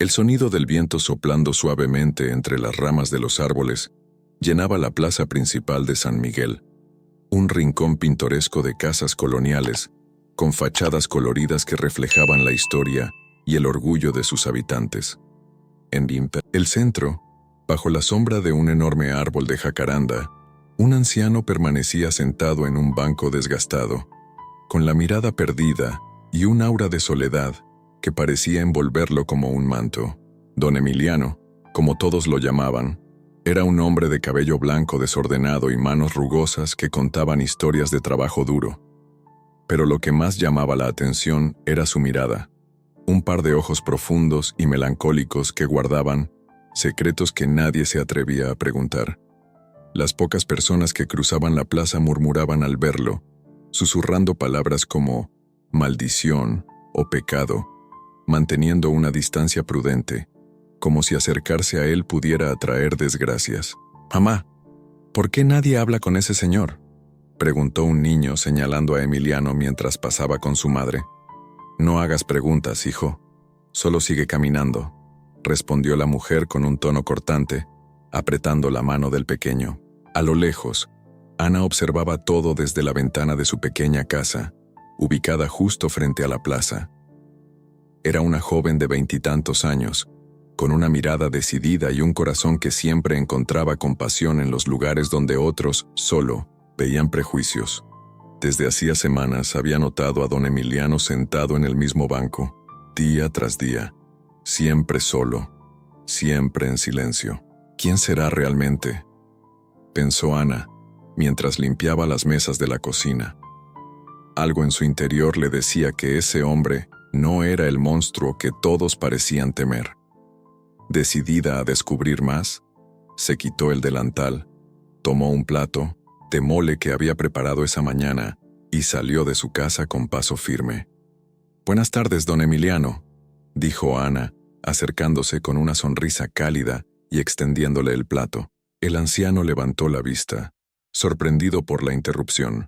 El sonido del viento soplando suavemente entre las ramas de los árboles llenaba la plaza principal de San Miguel, un rincón pintoresco de casas coloniales, con fachadas coloridas que reflejaban la historia y el orgullo de sus habitantes. En el centro, bajo la sombra de un enorme árbol de jacaranda, un anciano permanecía sentado en un banco desgastado, con la mirada perdida y un aura de soledad que parecía envolverlo como un manto. Don Emiliano, como todos lo llamaban, era un hombre de cabello blanco desordenado y manos rugosas que contaban historias de trabajo duro. Pero lo que más llamaba la atención era su mirada, un par de ojos profundos y melancólicos que guardaban secretos que nadie se atrevía a preguntar. Las pocas personas que cruzaban la plaza murmuraban al verlo, susurrando palabras como maldición o pecado, manteniendo una distancia prudente, como si acercarse a él pudiera atraer desgracias. «Mamá, ¿por qué nadie habla con ese señor?», preguntó un niño señalando a Emiliano mientras pasaba con su madre. «No hagas preguntas, hijo. Solo sigue caminando», respondió la mujer con un tono cortante, apretando la mano del pequeño. A lo lejos, Ana observaba todo desde la ventana de su pequeña casa, ubicada justo frente a la plaza. Era una joven de 20 años, con una mirada decidida y un corazón que siempre encontraba compasión en los lugares donde otros, solo, veían prejuicios. Desde hacía semanas había notado a don Emiliano sentado en el mismo banco, día tras día, siempre solo, siempre en silencio. ¿Quién será realmente?, pensó Ana, mientras limpiaba las mesas de la cocina. Algo en su interior le decía que ese hombre no era el monstruo que todos parecían temer. Decidida a descubrir más, se quitó el delantal, tomó un plato de mole que había preparado esa mañana y salió de su casa con paso firme. «Buenas tardes, don Emiliano», dijo Ana, acercándose con una sonrisa cálida y extendiéndole el plato. El anciano levantó la vista, sorprendido por la interrupción.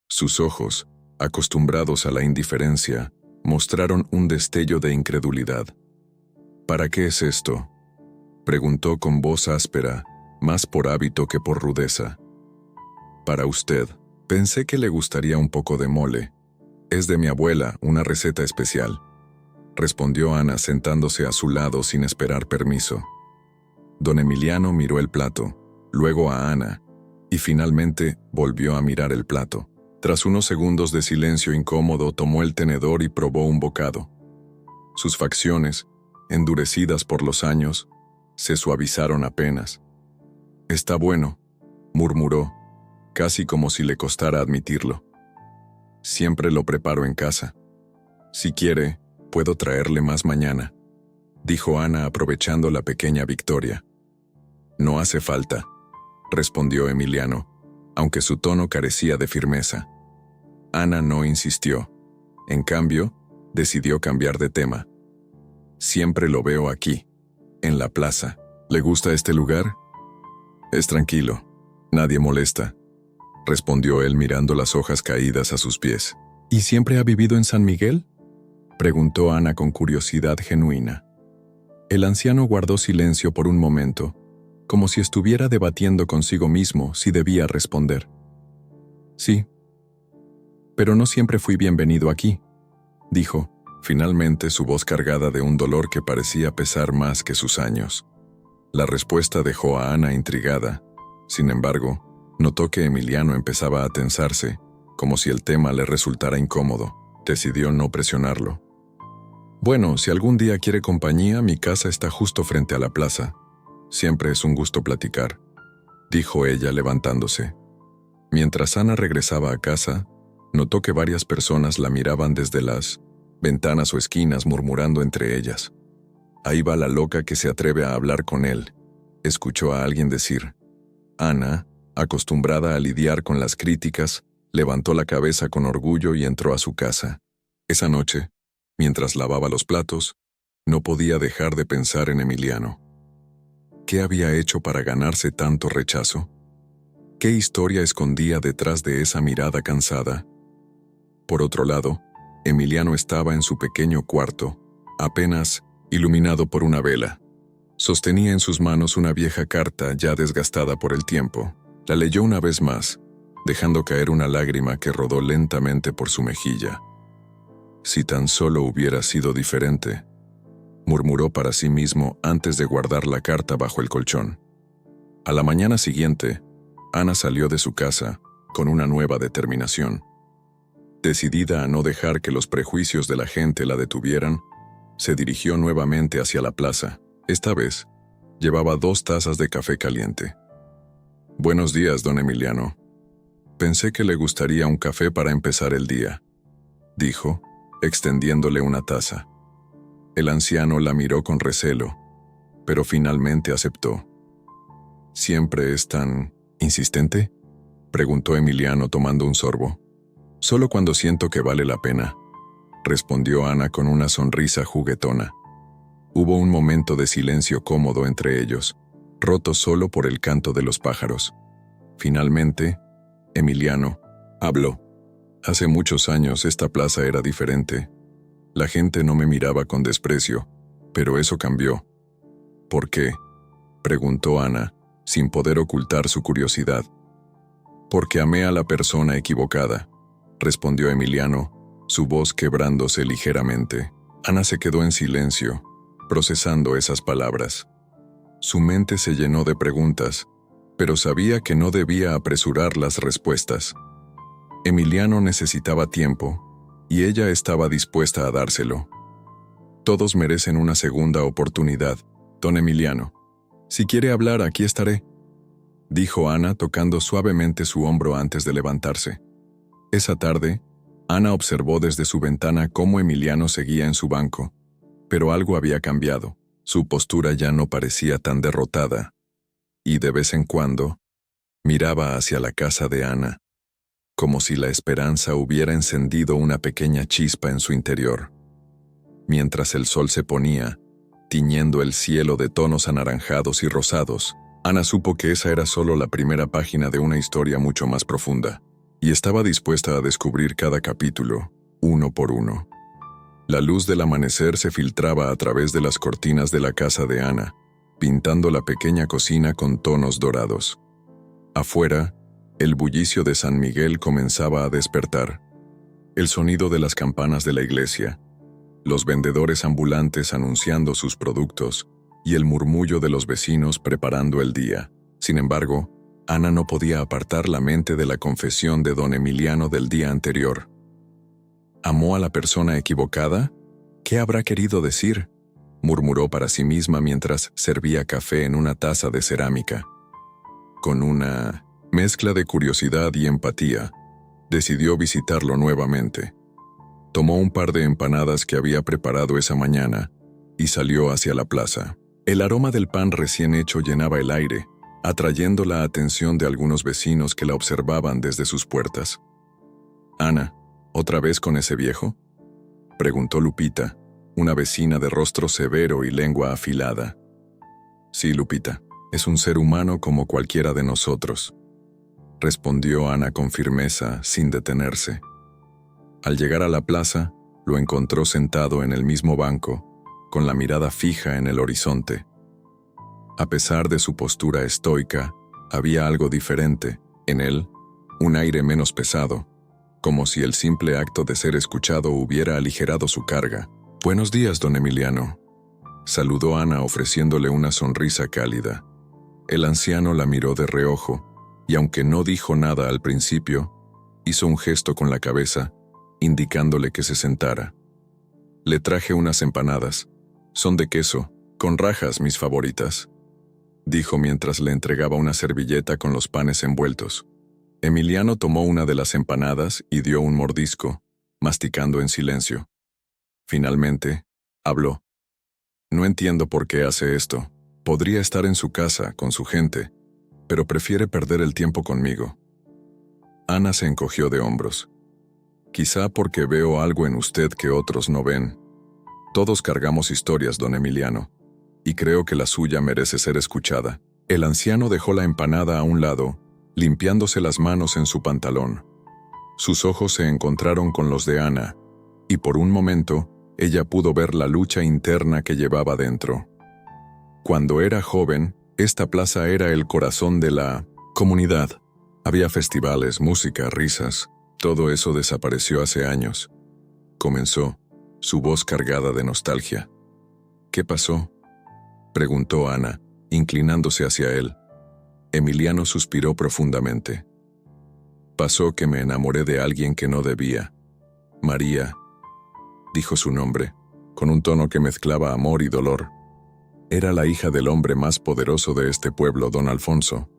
Sus ojos, acostumbrados a la indiferencia, mostraron un destello de incredulidad. «¿Para qué es esto?», preguntó con voz áspera, más por hábito que por rudeza. «Para usted. Pensé que le gustaría un poco de mole. Es de mi abuela, una receta especial», respondió Ana sentándose a su lado sin esperar permiso. Don Emiliano miró el plato, luego a Ana, y finalmente volvió a mirar el plato. Tras unos segundos de silencio incómodo, tomó el tenedor y probó un bocado. Sus facciones, endurecidas por los años, se suavizaron apenas. «Está bueno», murmuró, casi como si le costara admitirlo. «Siempre lo preparo en casa. Si quiere, puedo traerle más mañana», dijo Ana aprovechando la pequeña victoria. «No hace falta», respondió Emiliano, aunque su tono carecía de firmeza. Ana no insistió. En cambio, decidió cambiar de tema. «Siempre lo veo aquí, en la plaza. ¿Le gusta este lugar?». «Es tranquilo. Nadie molesta», respondió él mirando las hojas caídas a sus pies. «¿Y siempre ha vivido en San Miguel?», preguntó Ana con curiosidad genuina. El anciano guardó silencio por un momento, como si estuviera debatiendo consigo mismo si debía responder. «Sí, pero no siempre fui bienvenido aquí», dijo, finalmente su voz cargada de un dolor que parecía pesar más que sus años. La respuesta dejó a Ana intrigada. Sin embargo, notó que Emiliano empezaba a tensarse, como si el tema le resultara incómodo. Decidió no presionarlo. «Bueno, si algún día quiere compañía, mi casa está justo frente a la plaza. Siempre es un gusto platicar», dijo ella levantándose. Mientras Ana regresaba a casa, notó que varias personas la miraban desde las ventanas o esquinas murmurando entre ellas. «Ahí va la loca que se atreve a hablar con él», escuchó a alguien decir. Ana, acostumbrada a lidiar con las críticas, levantó la cabeza con orgullo y entró a su casa. Esa noche, mientras lavaba los platos, no podía dejar de pensar en Emiliano. ¿Qué había hecho para ganarse tanto rechazo? ¿Qué historia escondía detrás de esa mirada cansada? Por otro lado, Emiliano estaba en su pequeño cuarto, apenas iluminado por una vela. Sostenía en sus manos una vieja carta ya desgastada por el tiempo. La leyó una vez más, dejando caer una lágrima que rodó lentamente por su mejilla. Si tan solo hubiera sido diferente, murmuró para sí mismo antes de guardar la carta bajo el colchón. A la mañana siguiente, Ana salió de su casa con una nueva determinación. Decidida a no dejar que los prejuicios de la gente la detuvieran, se dirigió nuevamente hacia la plaza. Esta vez, llevaba 2 tazas de café caliente. «Buenos días, don Emiliano. Pensé que le gustaría un café para empezar el día», dijo, extendiéndole una taza. El anciano la miró con recelo, pero finalmente aceptó. «¿Siempre es tan insistente?», preguntó Emiliano tomando un sorbo. «Solo cuando siento que vale la pena», respondió Ana con una sonrisa juguetona. Hubo un momento de silencio cómodo entre ellos, roto solo por el canto de los pájaros. Finalmente, Emiliano habló. «Hace muchos años esta plaza era diferente. La gente no me miraba con desprecio, pero eso cambió». «¿Por qué?», preguntó Ana, sin poder ocultar su curiosidad. «Porque amé a la persona equivocada», respondió Emiliano, su voz quebrándose ligeramente. Ana se quedó en silencio, procesando esas palabras. Su mente se llenó de preguntas, pero sabía que no debía apresurar las respuestas. Emiliano necesitaba tiempo, y ella estaba dispuesta a dárselo. «Todos merecen una segunda oportunidad, don Emiliano. Si quiere hablar, aquí estaré», dijo Ana tocando suavemente su hombro antes de levantarse. Esa tarde, Ana observó desde su ventana cómo Emiliano seguía en su banco, pero algo había cambiado. Su postura ya no parecía tan derrotada, y de vez en cuando, miraba hacia la casa de Ana, como si la esperanza hubiera encendido una pequeña chispa en su interior. Mientras el sol se ponía, tiñendo el cielo de tonos anaranjados y rosados, Ana supo que esa era solo la primera página de una historia mucho más profunda, y estaba dispuesta a descubrir cada capítulo, uno por uno. La luz del amanecer se filtraba a través de las cortinas de la casa de Ana, pintando la pequeña cocina con tonos dorados. Afuera, el bullicio de San Miguel comenzaba a despertar. El sonido de las campanas de la iglesia, los vendedores ambulantes anunciando sus productos y el murmullo de los vecinos preparando el día. Sin embargo, Ana no podía apartar la mente de la confesión de don Emiliano del día anterior. ¿Amó a la persona equivocada? ¿Qué habrá querido decir?, murmuró para sí misma mientras servía café en una taza de cerámica. Con una mezcla de curiosidad y empatía, decidió visitarlo nuevamente. Tomó un par de empanadas que había preparado esa mañana y salió hacia la plaza. El aroma del pan recién hecho llenaba el aire, atrayendo la atención de algunos vecinos que la observaban desde sus puertas. «Ana, ¿otra vez con ese viejo?», preguntó Lupita, una vecina de rostro severo y lengua afilada. «Sí, Lupita, es un ser humano como cualquiera de nosotros», respondió Ana con firmeza, sin detenerse. Al llegar a la plaza, lo encontró sentado en el mismo banco, con la mirada fija en el horizonte. A pesar de su postura estoica, había algo diferente en él, un aire menos pesado, como si el simple acto de ser escuchado hubiera aligerado su carga. «Buenos días, don Emiliano», saludó Ana ofreciéndole una sonrisa cálida. El anciano la miró de reojo, y aunque no dijo nada al principio, hizo un gesto con la cabeza, indicándole que se sentara. «Le traje unas empanadas. Son de queso, con rajas, mis favoritas», dijo mientras le entregaba una servilleta con los panes envueltos. Emiliano tomó una de las empanadas y dio un mordisco, masticando en silencio. Finalmente, habló. «No entiendo por qué hace esto. Podría estar en su casa, con su gente, pero prefiere perder el tiempo conmigo». Ana se encogió de hombros. «Quizá porque veo algo en usted que otros no ven. Todos cargamos historias, don Emiliano, y creo que la suya merece ser escuchada». El anciano dejó la empanada a un lado, limpiándose las manos en su pantalón. Sus ojos se encontraron con los de Ana, y por un momento, ella pudo ver la lucha interna que llevaba dentro. Cuando era joven, esta plaza era el corazón de la comunidad. Había festivales, música, risas. Todo eso desapareció hace años. Comenzó, su voz cargada de nostalgia. ¿Qué pasó?, preguntó Ana, inclinándose hacia él. Emiliano suspiró profundamente. Pasó que me enamoré de alguien que no debía. María, dijo su nombre, con un tono que mezclaba amor y dolor. Era la hija del hombre más poderoso de este pueblo, don Alfonso.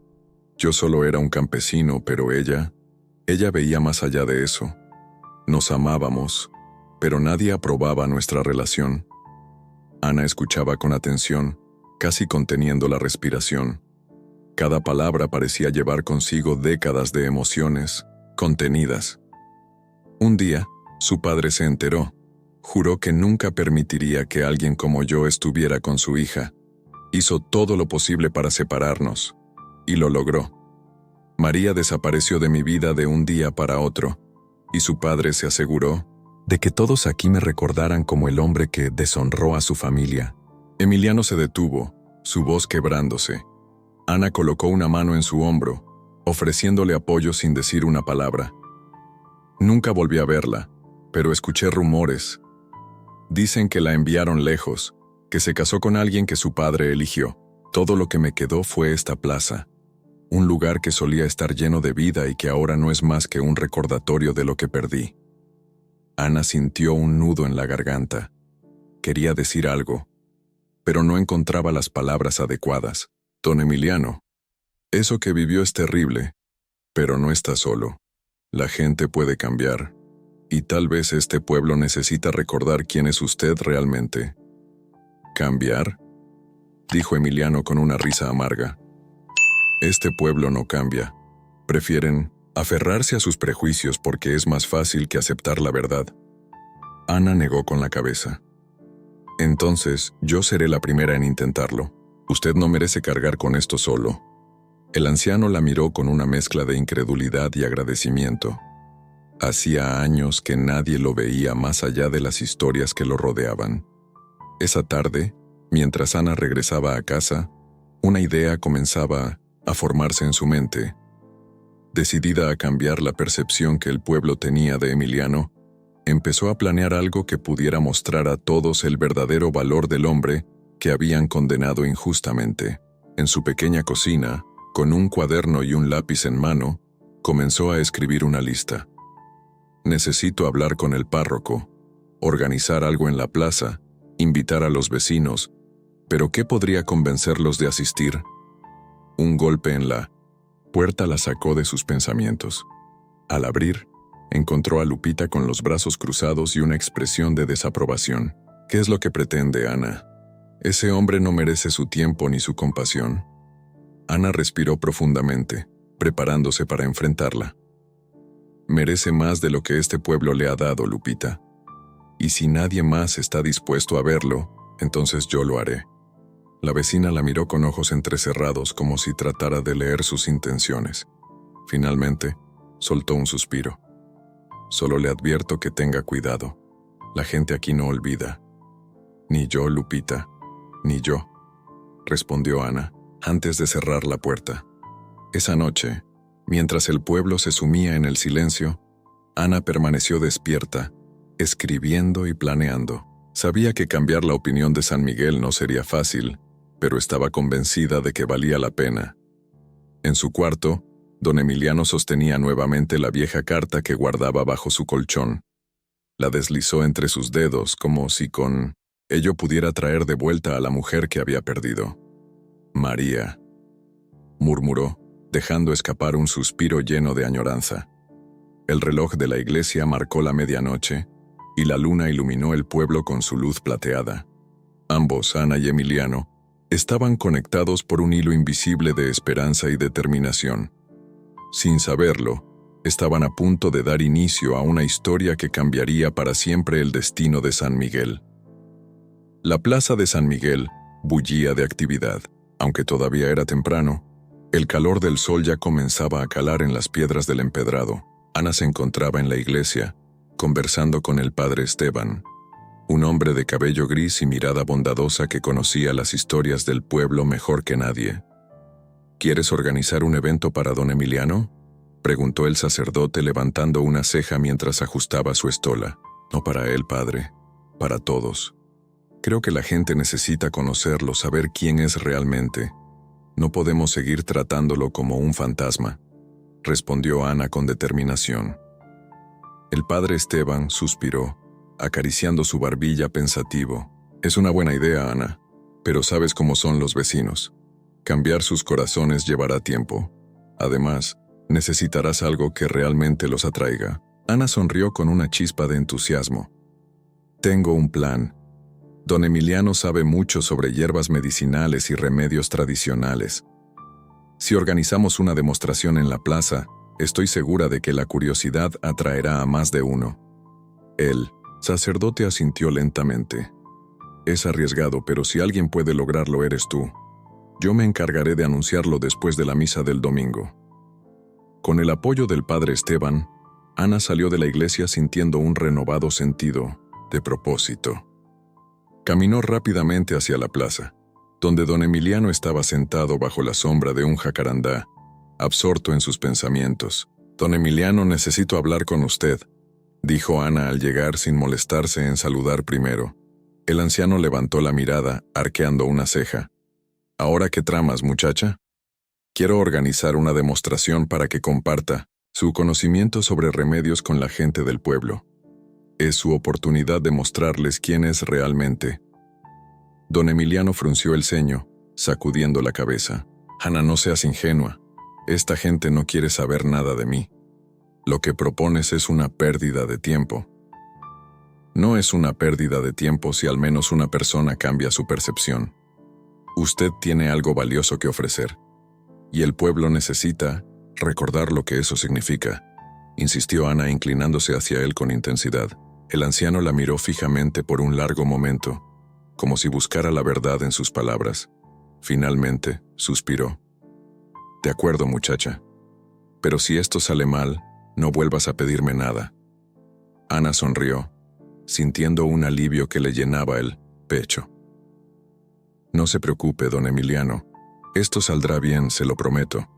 Yo solo era un campesino, pero ella veía más allá de eso. Nos amábamos, pero nadie aprobaba nuestra relación. Ana escuchaba con atención, casi conteniendo la respiración. Cada palabra parecía llevar consigo décadas de emociones, contenidas. Un día, su padre se enteró. Juró que nunca permitiría que alguien como yo estuviera con su hija. Hizo todo lo posible para separarnos, y lo logró. María desapareció de mi vida de un día para otro, y su padre se aseguró de que todos aquí me recordaran como el hombre que deshonró a su familia. Emiliano se detuvo, su voz quebrándose. Ana colocó una mano en su hombro, ofreciéndole apoyo sin decir una palabra. Nunca volví a verla, pero escuché rumores. Dicen que la enviaron lejos, que se casó con alguien que su padre eligió. Todo lo que me quedó fue esta plaza, un lugar que solía estar lleno de vida y que ahora no es más que un recordatorio de lo que perdí. Ana sintió un nudo en la garganta. Quería decir algo, pero no encontraba las palabras adecuadas. Don Emiliano, eso que vivió es terrible, pero no está solo. La gente puede cambiar, y tal vez este pueblo necesita recordar quién es usted realmente. ¿Cambiar?, dijo Emiliano con una risa amarga. Este pueblo no cambia. Prefieren aferrarse a sus prejuicios porque es más fácil que aceptar la verdad. Ana negó con la cabeza. Entonces, yo seré la primera en intentarlo. Usted no merece cargar con esto solo. El anciano la miró con una mezcla de incredulidad y agradecimiento. Hacía años que nadie lo veía más allá de las historias que lo rodeaban. Esa tarde, mientras Ana regresaba a casa, una idea comenzaba a formarse en su mente. Decidida a cambiar la percepción que el pueblo tenía de Emiliano, empezó a planear algo que pudiera mostrar a todos el verdadero valor del hombre que habían condenado injustamente. En su pequeña cocina, con un cuaderno y un lápiz en mano, comenzó a escribir una lista. Necesito hablar con el párroco, organizar algo en la plaza, invitar a los vecinos, pero ¿qué podría convencerlos de asistir? Un golpe en la puerta la sacó de sus pensamientos. Al abrir, encontró a Lupita con los brazos cruzados y una expresión de desaprobación. ¿Qué es lo que pretende, Ana? Ese hombre no merece su tiempo ni su compasión. Ana respiró profundamente, preparándose para enfrentarla. Merece más de lo que este pueblo le ha dado, Lupita. Y si nadie más está dispuesto a verlo, entonces yo lo haré. La vecina la miró con ojos entrecerrados como si tratara de leer sus intenciones. Finalmente, soltó un suspiro. Solo le advierto que tenga cuidado. La gente aquí no olvida. Ni yo, Lupita, ni yo, respondió Ana, antes de cerrar la puerta. Esa noche, mientras el pueblo se sumía en el silencio, Ana permaneció despierta, escribiendo y planeando. Sabía que cambiar la opinión de San Miguel no sería fácil, pero estaba convencida de que valía la pena. En su cuarto, don Emiliano sostenía nuevamente la vieja carta que guardaba bajo su colchón. La deslizó entre sus dedos como si con ello pudiera traer de vuelta a la mujer que había perdido. María, murmuró, dejando escapar un suspiro lleno de añoranza. El reloj de la iglesia marcó la medianoche, y la luna iluminó el pueblo con su luz plateada. Ambos, Ana y Emiliano, estaban conectados por un hilo invisible de esperanza y determinación. Sin saberlo, estaban a punto de dar inicio a una historia que cambiaría para siempre el destino de San Miguel. La plaza de San Miguel bullía de actividad. Aunque todavía era temprano, el calor del sol ya comenzaba a calar en las piedras del empedrado. Ana se encontraba en la iglesia, conversando con el padre Esteban. un hombre de cabello gris y mirada bondadosa que conocía las historias del pueblo mejor que nadie. ¿Quieres organizar un evento para don Emiliano?, preguntó el sacerdote levantando una ceja mientras ajustaba su estola. No para él, padre, para todos. Creo que la gente necesita conocerlo, saber quién es realmente. No podemos seguir tratándolo como un fantasma, respondió Ana con determinación. El padre Esteban suspiró, acariciando su barbilla pensativo. Es una buena idea, Ana, pero sabes cómo son los vecinos. Cambiar sus corazones llevará tiempo. Además, necesitarás algo que realmente los atraiga. Ana sonrió con una chispa de entusiasmo. Tengo un plan. Don Emiliano sabe mucho sobre hierbas medicinales y remedios tradicionales. Si organizamos una demostración en la plaza, estoy segura de que la curiosidad atraerá a más de uno. El sacerdote asintió lentamente. Es arriesgado, pero si alguien puede lograrlo eres tú. Yo me encargaré de anunciarlo después de la misa del domingo. Con el apoyo del padre Esteban, Ana salió de la iglesia sintiendo un renovado sentido de propósito. Caminó rápidamente hacia la plaza, donde don Emiliano estaba sentado bajo la sombra de un jacarandá, absorto en sus pensamientos. Don Emiliano, necesito hablar con usted, dijo Ana al llegar sin molestarse en saludar primero. El anciano levantó la mirada, arqueando una ceja. ¿Ahora qué tramas, muchacha? Quiero organizar una demostración para que comparta su conocimiento sobre remedios con la gente del pueblo. Es su oportunidad de mostrarles quién es realmente. Don Emiliano frunció el ceño, sacudiendo la cabeza. Ana, no seas ingenua. Esta gente no quiere saber nada de mí. Lo que propones es una pérdida de tiempo. No es una pérdida de tiempo si al menos una persona cambia su percepción. Usted tiene algo valioso que ofrecer. Y el pueblo necesita recordar lo que eso significa, insistió Ana inclinándose hacia él con intensidad. El anciano la miró fijamente por un largo momento, como si buscara la verdad en sus palabras. Finalmente, suspiró. De acuerdo, muchacha. Pero si esto sale mal, no vuelvas a pedirme nada. Ana sonrió, sintiendo un alivio que le llenaba el pecho. No se preocupe, don Emiliano. Esto saldrá bien, se lo prometo.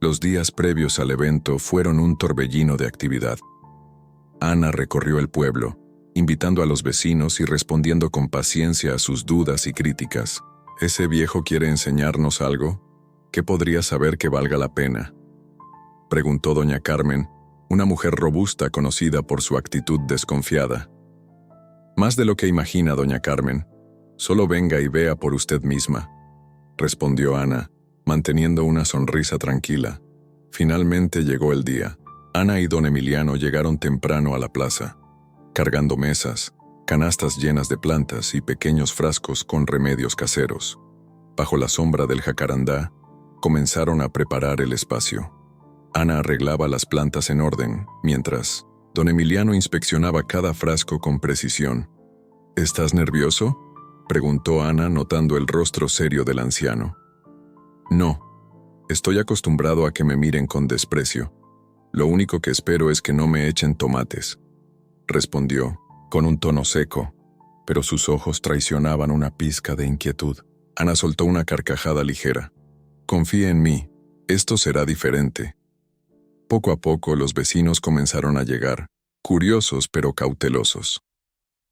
Los días previos al evento fueron un torbellino de actividad. Ana recorrió el pueblo, invitando a los vecinos y respondiendo con paciencia a sus dudas y críticas. ¿Ese viejo quiere enseñarnos algo? ¿Qué podría saber que valga la pena?, preguntó doña Carmen, una mujer robusta conocida por su actitud desconfiada. Más de lo que imagina, doña Carmen. Solo venga y vea por usted misma, respondió Ana, manteniendo una sonrisa tranquila. Finalmente llegó el día. Ana y don Emiliano llegaron temprano a la plaza, cargando mesas, canastas llenas de plantas y pequeños frascos con remedios caseros. Bajo la sombra del jacarandá, comenzaron a preparar el espacio. Ana arreglaba las plantas en orden, mientras don Emiliano inspeccionaba cada frasco con precisión. ¿Estás nervioso?, preguntó Ana notando el rostro serio del anciano. No, estoy acostumbrado a que me miren con desprecio. Lo único que espero es que no me echen tomates, respondió, con un tono seco, pero sus ojos traicionaban una pizca de inquietud. Ana soltó una carcajada ligera. Confía en mí, esto será diferente. Poco a poco los vecinos comenzaron a llegar, curiosos pero cautelosos.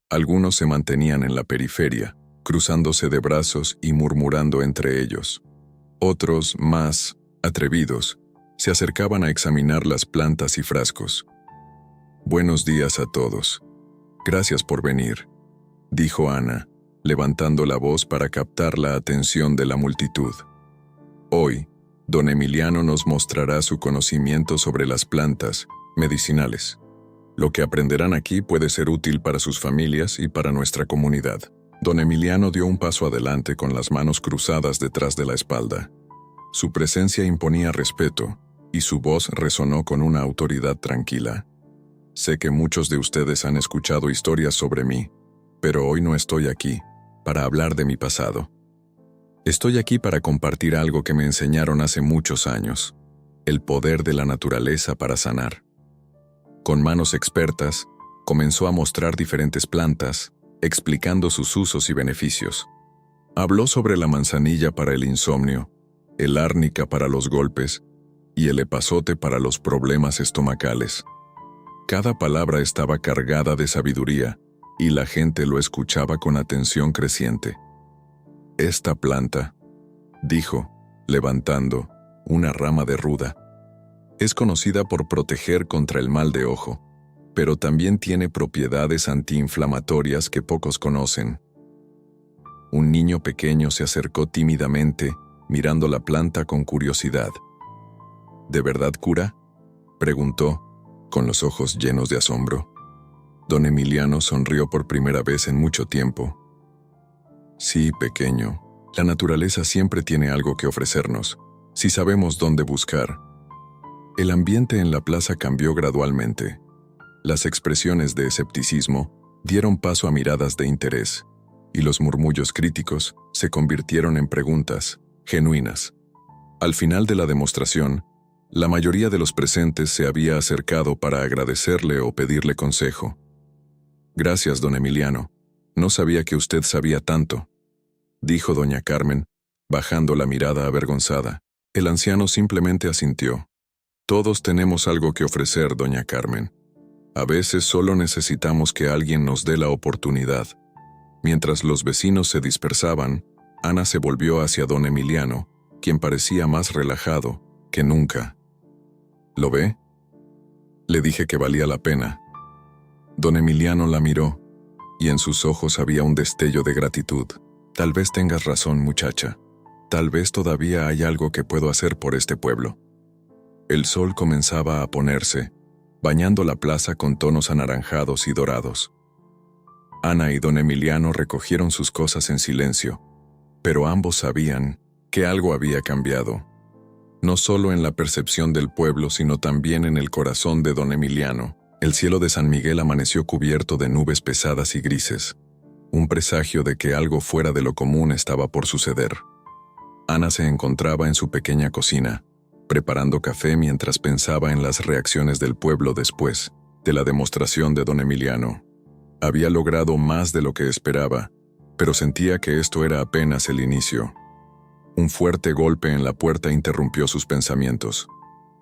Algunos se mantenían en la periferia, cruzándose de brazos y murmurando entre ellos. Otros, más atrevidos, se acercaban a examinar las plantas y frascos. Buenos días a todos. Gracias por venir, dijo Ana, levantando la voz para captar la atención de la multitud. Hoy, don Emiliano nos mostrará su conocimiento sobre las plantas medicinales. Lo que aprenderán aquí puede ser útil para sus familias y para nuestra comunidad. Don Emiliano dio un paso adelante con las manos cruzadas detrás de la espalda. Su presencia imponía respeto, y su voz resonó con una autoridad tranquila. Sé que muchos de ustedes han escuchado historias sobre mí, pero hoy no estoy aquí para hablar de mi pasado. Estoy aquí para compartir algo que me enseñaron hace muchos años: el poder de la naturaleza para sanar. Con manos expertas, Comenzó a mostrar diferentes plantas, explicando sus usos y beneficios. Habló sobre la manzanilla para el insomnio, el árnica para los golpes y el epazote para los problemas estomacales. Cada palabra estaba cargada de sabiduría y la gente lo escuchaba con atención creciente. Esta planta, dijo, levantando una rama de ruda, es conocida por proteger contra el mal de ojo, pero también tiene propiedades antiinflamatorias que pocos conocen. Un niño pequeño se acercó tímidamente, mirando la planta con curiosidad. ¿De verdad cura?, preguntó, con los ojos llenos de asombro. Don Emiliano sonrió por primera vez en mucho tiempo. Sí, pequeño, la naturaleza siempre tiene algo que ofrecernos, si sabemos dónde buscar. El ambiente en la plaza cambió gradualmente. Las expresiones de escepticismo dieron paso a miradas de interés, y los murmullos críticos se convirtieron en preguntas genuinas. Al final de la demostración, la mayoría de los presentes se había acercado para agradecerle o pedirle consejo. Gracias, don Emiliano. No sabía que usted sabía tanto, dijo doña Carmen, bajando la mirada avergonzada. El anciano simplemente asintió. Todos tenemos algo que ofrecer, doña Carmen. A veces solo necesitamos que alguien nos dé la oportunidad. Mientras los vecinos se dispersaban, Ana se volvió hacia don Emiliano, quien parecía más relajado que nunca. ¿Lo ve? Le dije que valía la pena. Don Emiliano la miró, y en sus ojos había un destello de gratitud. Tal vez tengas razón, muchacha. Tal vez todavía hay algo que puedo hacer por este pueblo. El sol comenzaba a ponerse, bañando la plaza con tonos anaranjados y dorados. Ana y don Emiliano recogieron sus cosas en silencio, pero ambos sabían que algo había cambiado, no solo en la percepción del pueblo, sino también en el corazón de don Emiliano. El cielo de San Miguel amaneció cubierto de nubes pesadas y grises, un presagio de que algo fuera de lo común estaba por suceder. Ana se encontraba en su pequeña cocina, preparando café mientras pensaba en las reacciones del pueblo después de la demostración de don Emiliano. Había logrado más de lo que esperaba, pero sentía que esto era apenas el inicio. Un fuerte golpe en la puerta interrumpió sus pensamientos.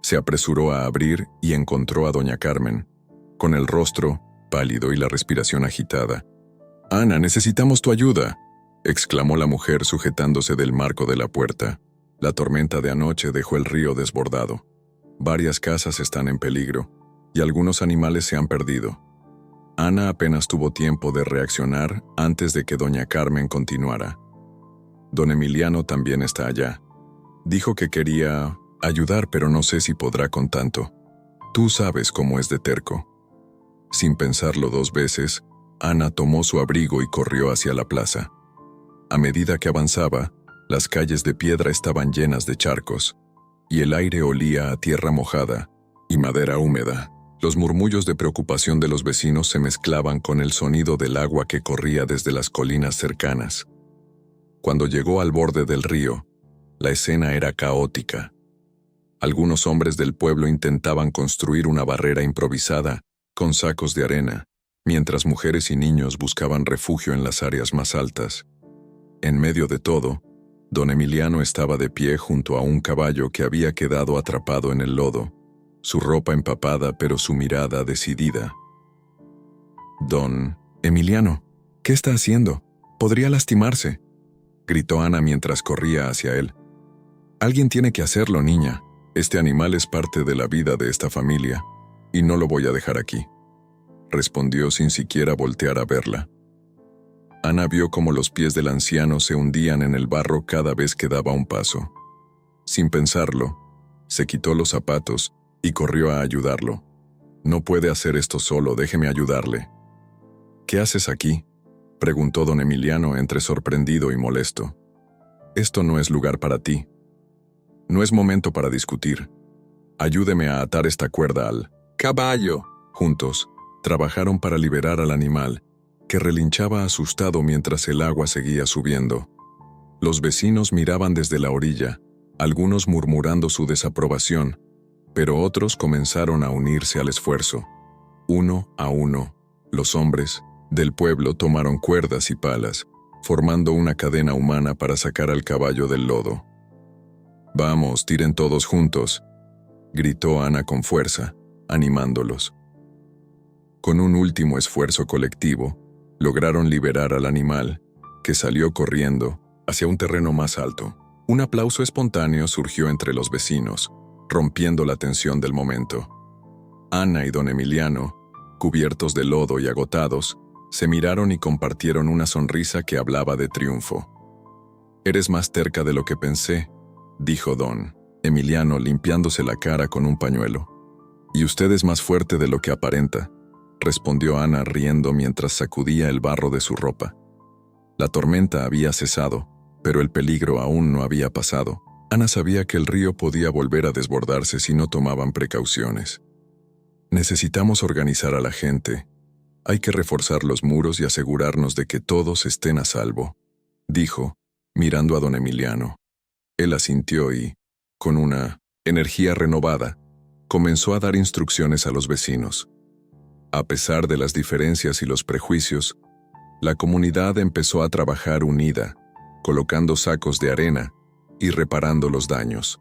Se apresuró a abrir y encontró a doña Carmen, con el rostro pálido y la respiración agitada. «Ana, necesitamos tu ayuda», exclamó la mujer sujetándose del marco de la puerta. La tormenta de anoche dejó el río desbordado. Varias casas están en peligro, y algunos animales se han perdido. Ana apenas tuvo tiempo de reaccionar antes de que doña Carmen continuara. Don Emiliano también está allá. Dijo que quería ayudar, pero no sé si podrá con tanto. Tú sabes cómo es de terco. Sin pensarlo dos veces, Ana tomó su abrigo y corrió hacia la plaza. A medida que avanzaba, las calles de piedra estaban llenas de charcos, y el aire olía a tierra mojada y madera húmeda. Los murmullos de preocupación de los vecinos se mezclaban con el sonido del agua que corría desde las colinas cercanas. Cuando llegó al borde del río, la escena era caótica. Algunos hombres del pueblo intentaban construir una barrera improvisada con sacos de arena, mientras mujeres y niños buscaban refugio en las áreas más altas. En medio de todo, don Emiliano estaba de pie junto a un caballo que había quedado atrapado en el lodo, su ropa empapada pero su mirada decidida. «Don Emiliano, ¿qué está haciendo? Podría lastimarse», gritó Ana mientras corría hacia él. «Alguien tiene que hacerlo, niña. Este animal es parte de la vida de esta familia, y no lo voy a dejar aquí», respondió sin siquiera voltear a verla. Ana vio cómo los pies del anciano se hundían en el barro cada vez que daba un paso. Sin pensarlo, se quitó los zapatos y corrió a ayudarlo. «No puede hacer esto solo, déjeme ayudarle». «¿Qué haces aquí?», preguntó don Emiliano entre sorprendido y molesto. «Esto no es lugar para ti. No es momento para discutir. Ayúdeme a atar esta cuerda al caballo». Juntos, trabajaron para liberar al animal, que relinchaba asustado mientras el agua seguía subiendo. Los vecinos miraban desde la orilla, algunos murmurando su desaprobación, pero otros comenzaron a unirse al esfuerzo. Uno a uno, Los hombres del pueblo tomaron cuerdas y palas, formando una cadena humana para sacar al caballo del lodo. «Vamos, tiren todos juntos», gritó Ana con fuerza, animándolos. Con un último esfuerzo colectivo, lograron liberar al animal, que salió corriendo hacia un terreno más alto. Un aplauso espontáneo surgió entre los vecinos, rompiendo la tensión del momento. Ana y don Emiliano, cubiertos de lodo y agotados, se miraron y compartieron una sonrisa que hablaba de triunfo. «Eres más terca de lo que pensé», dijo don Emiliano limpiándose la cara con un pañuelo. «Y usted es más fuerte de lo que aparenta», respondió Ana riendo mientras sacudía el barro de su ropa. La tormenta había cesado, pero el peligro aún no había pasado. Ana sabía que el río podía volver a desbordarse si no tomaban precauciones. «Necesitamos organizar a la gente. Hay que reforzar los muros y asegurarnos de que todos estén a salvo», dijo, mirando a don Emiliano. Él asintió y, con una energía renovada, comenzó a dar instrucciones a los vecinos. A pesar de las diferencias y los prejuicios, la comunidad empezó a trabajar unida, colocando sacos de arena y reparando los daños.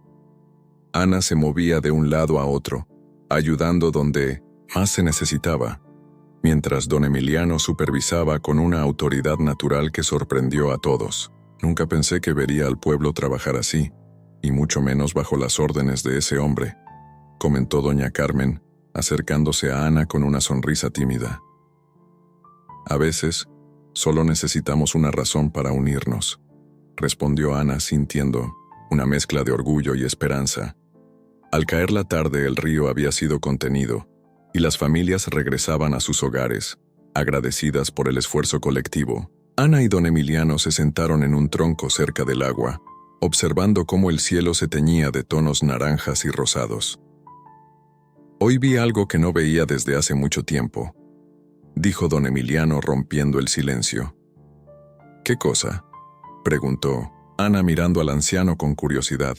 Ana se movía de un lado a otro, ayudando donde más se necesitaba, mientras don Emiliano supervisaba con una autoridad natural que sorprendió a todos. «Nunca pensé que vería al pueblo trabajar así, y mucho menos bajo las órdenes de ese hombre», comentó doña Carmen, acercándose a Ana con una sonrisa tímida. «A veces, solo necesitamos una razón para unirnos», respondió Ana sintiendo una mezcla de orgullo y esperanza. Al caer la tarde el río había sido contenido, y las familias regresaban a sus hogares, agradecidas por el esfuerzo colectivo. Ana y don Emiliano se sentaron en un tronco cerca del agua, observando cómo el cielo se teñía de tonos naranjas y rosados. «Hoy vi algo que no veía desde hace mucho tiempo», dijo don Emiliano rompiendo el silencio. «¿Qué cosa?», preguntó Ana mirando al anciano con curiosidad.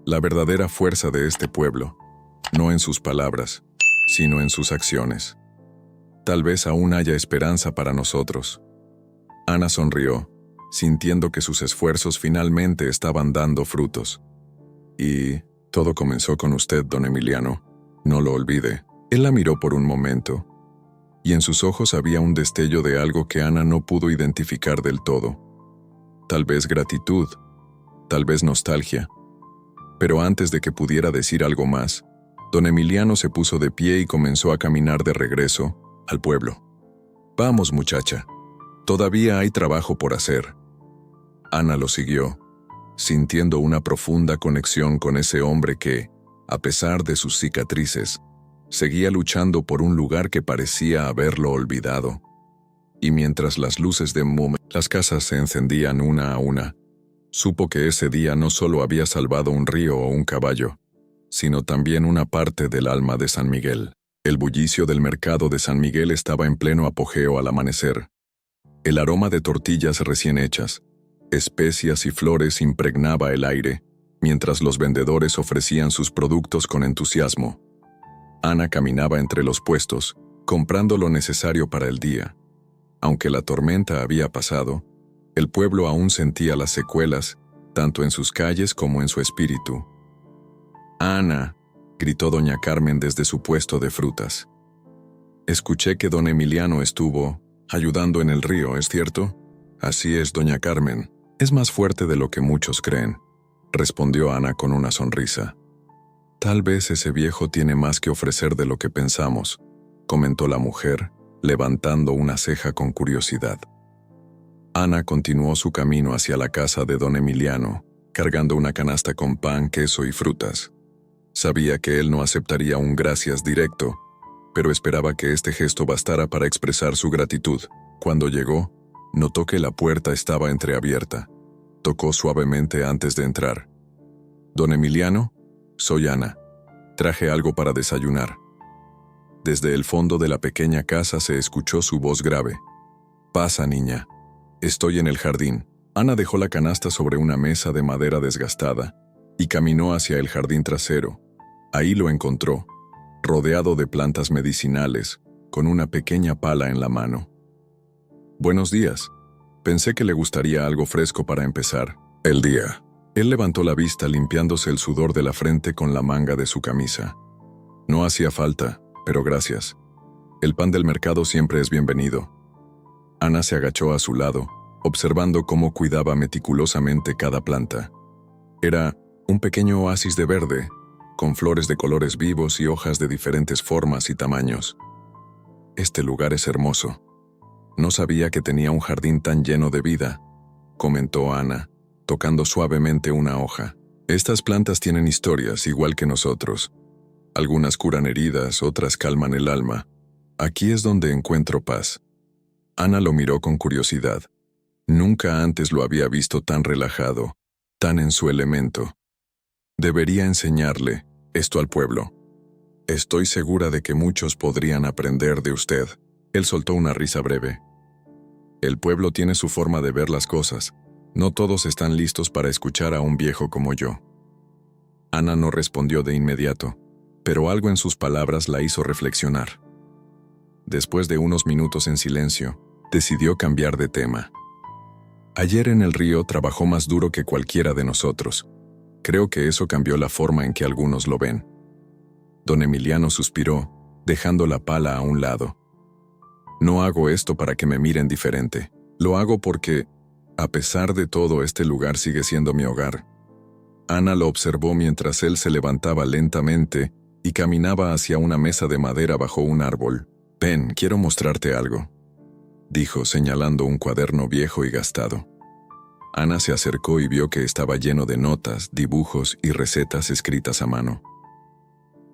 «La verdadera fuerza de este pueblo, no en sus palabras, sino en sus acciones. Tal vez aún haya esperanza para nosotros». Ana sonrió, sintiendo que sus esfuerzos finalmente estaban dando frutos. «Y todo comenzó con usted, don Emiliano. No lo olvide». Él la miró por un momento, y en sus ojos había un destello de algo que Ana no pudo identificar del todo. Tal vez gratitud, tal vez nostalgia. Pero antes de que pudiera decir algo más, don Emiliano se puso de pie y comenzó a caminar de regreso al pueblo. «Vamos, muchacha. Todavía hay trabajo por hacer». Ana lo siguió, sintiendo una profunda conexión con ese hombre que, a pesar de sus cicatrices, seguía luchando por un lugar que parecía haberlo olvidado. Y mientras las luces de las casas se encendían una a una, supo que ese día no solo había salvado un río o un caballo, sino también una parte del alma de San Miguel. El bullicio del mercado de San Miguel estaba en pleno apogeo al amanecer. El aroma de tortillas recién hechas, especias y flores impregnaba el aire, mientras los vendedores ofrecían sus productos con entusiasmo. Ana caminaba entre los puestos, comprando lo necesario para el día. Aunque la tormenta había pasado, el pueblo aún sentía las secuelas, tanto en sus calles como en su espíritu. «Ana», gritó doña Carmen desde su puesto de frutas. «Escuché que don Emiliano estuvo ayudando en el río, ¿es cierto?». «Así es, doña Carmen. Es más fuerte de lo que muchos creen», respondió Ana con una sonrisa. «Tal vez ese viejo tiene más que ofrecer de lo que pensamos», comentó la mujer, levantando una ceja con curiosidad. Ana continuó su camino hacia la casa de don Emiliano, cargando una canasta con pan, queso y frutas. Sabía que él no aceptaría un gracias directo, pero esperaba que este gesto bastara para expresar su gratitud. Cuando llegó, notó que la puerta estaba entreabierta. Tocó suavemente antes de entrar. «Don Emiliano, soy Ana. Traje algo para desayunar». Desde el fondo de la pequeña casa se escuchó su voz grave. «Pasa, niña. Estoy en el jardín». Ana dejó la canasta sobre una mesa de madera desgastada y caminó hacia el jardín trasero. Ahí lo encontró, rodeado de plantas medicinales, con una pequeña pala en la mano. «Buenos días. Pensé que le gustaría algo fresco para empezar el día». Él levantó la vista limpiándose el sudor de la frente con la manga de su camisa. «No hacía falta, pero gracias. El pan del mercado siempre es bienvenido». Ana se agachó a su lado, observando cómo cuidaba meticulosamente cada planta. Era un pequeño oasis de verde, con flores de colores vivos y hojas de diferentes formas y tamaños. «Este lugar es hermoso. No sabía que tenía un jardín tan lleno de vida», comentó Ana, tocando suavemente una hoja. «Estas plantas tienen historias igual que nosotros. Algunas curan heridas, otras calman el alma. Aquí es donde encuentro paz». Ana lo miró con curiosidad. Nunca antes lo había visto tan relajado, tan en su elemento. Debería enseñarle esto al pueblo. «Estoy segura de que muchos podrían aprender de usted». Él soltó una risa breve. «El pueblo tiene su forma de ver las cosas. No todos están listos para escuchar a un viejo como yo». Ana no respondió de inmediato, pero algo en sus palabras la hizo reflexionar. Después de unos minutos en silencio, decidió cambiar de tema. «Ayer en el río trabajó más duro que cualquiera de nosotros. Creo que eso cambió la forma en que algunos lo ven». Don Emiliano suspiró, dejando la pala a un lado. «No hago esto para que me miren diferente. Lo hago porque, a pesar de todo, este lugar sigue siendo mi hogar». Ana lo observó mientras él se levantaba lentamente y caminaba hacia una mesa de madera bajo un árbol. «Ven, quiero mostrarte algo», dijo señalando un cuaderno viejo y gastado. Ana se acercó y vio que estaba lleno de notas, dibujos y recetas escritas a mano.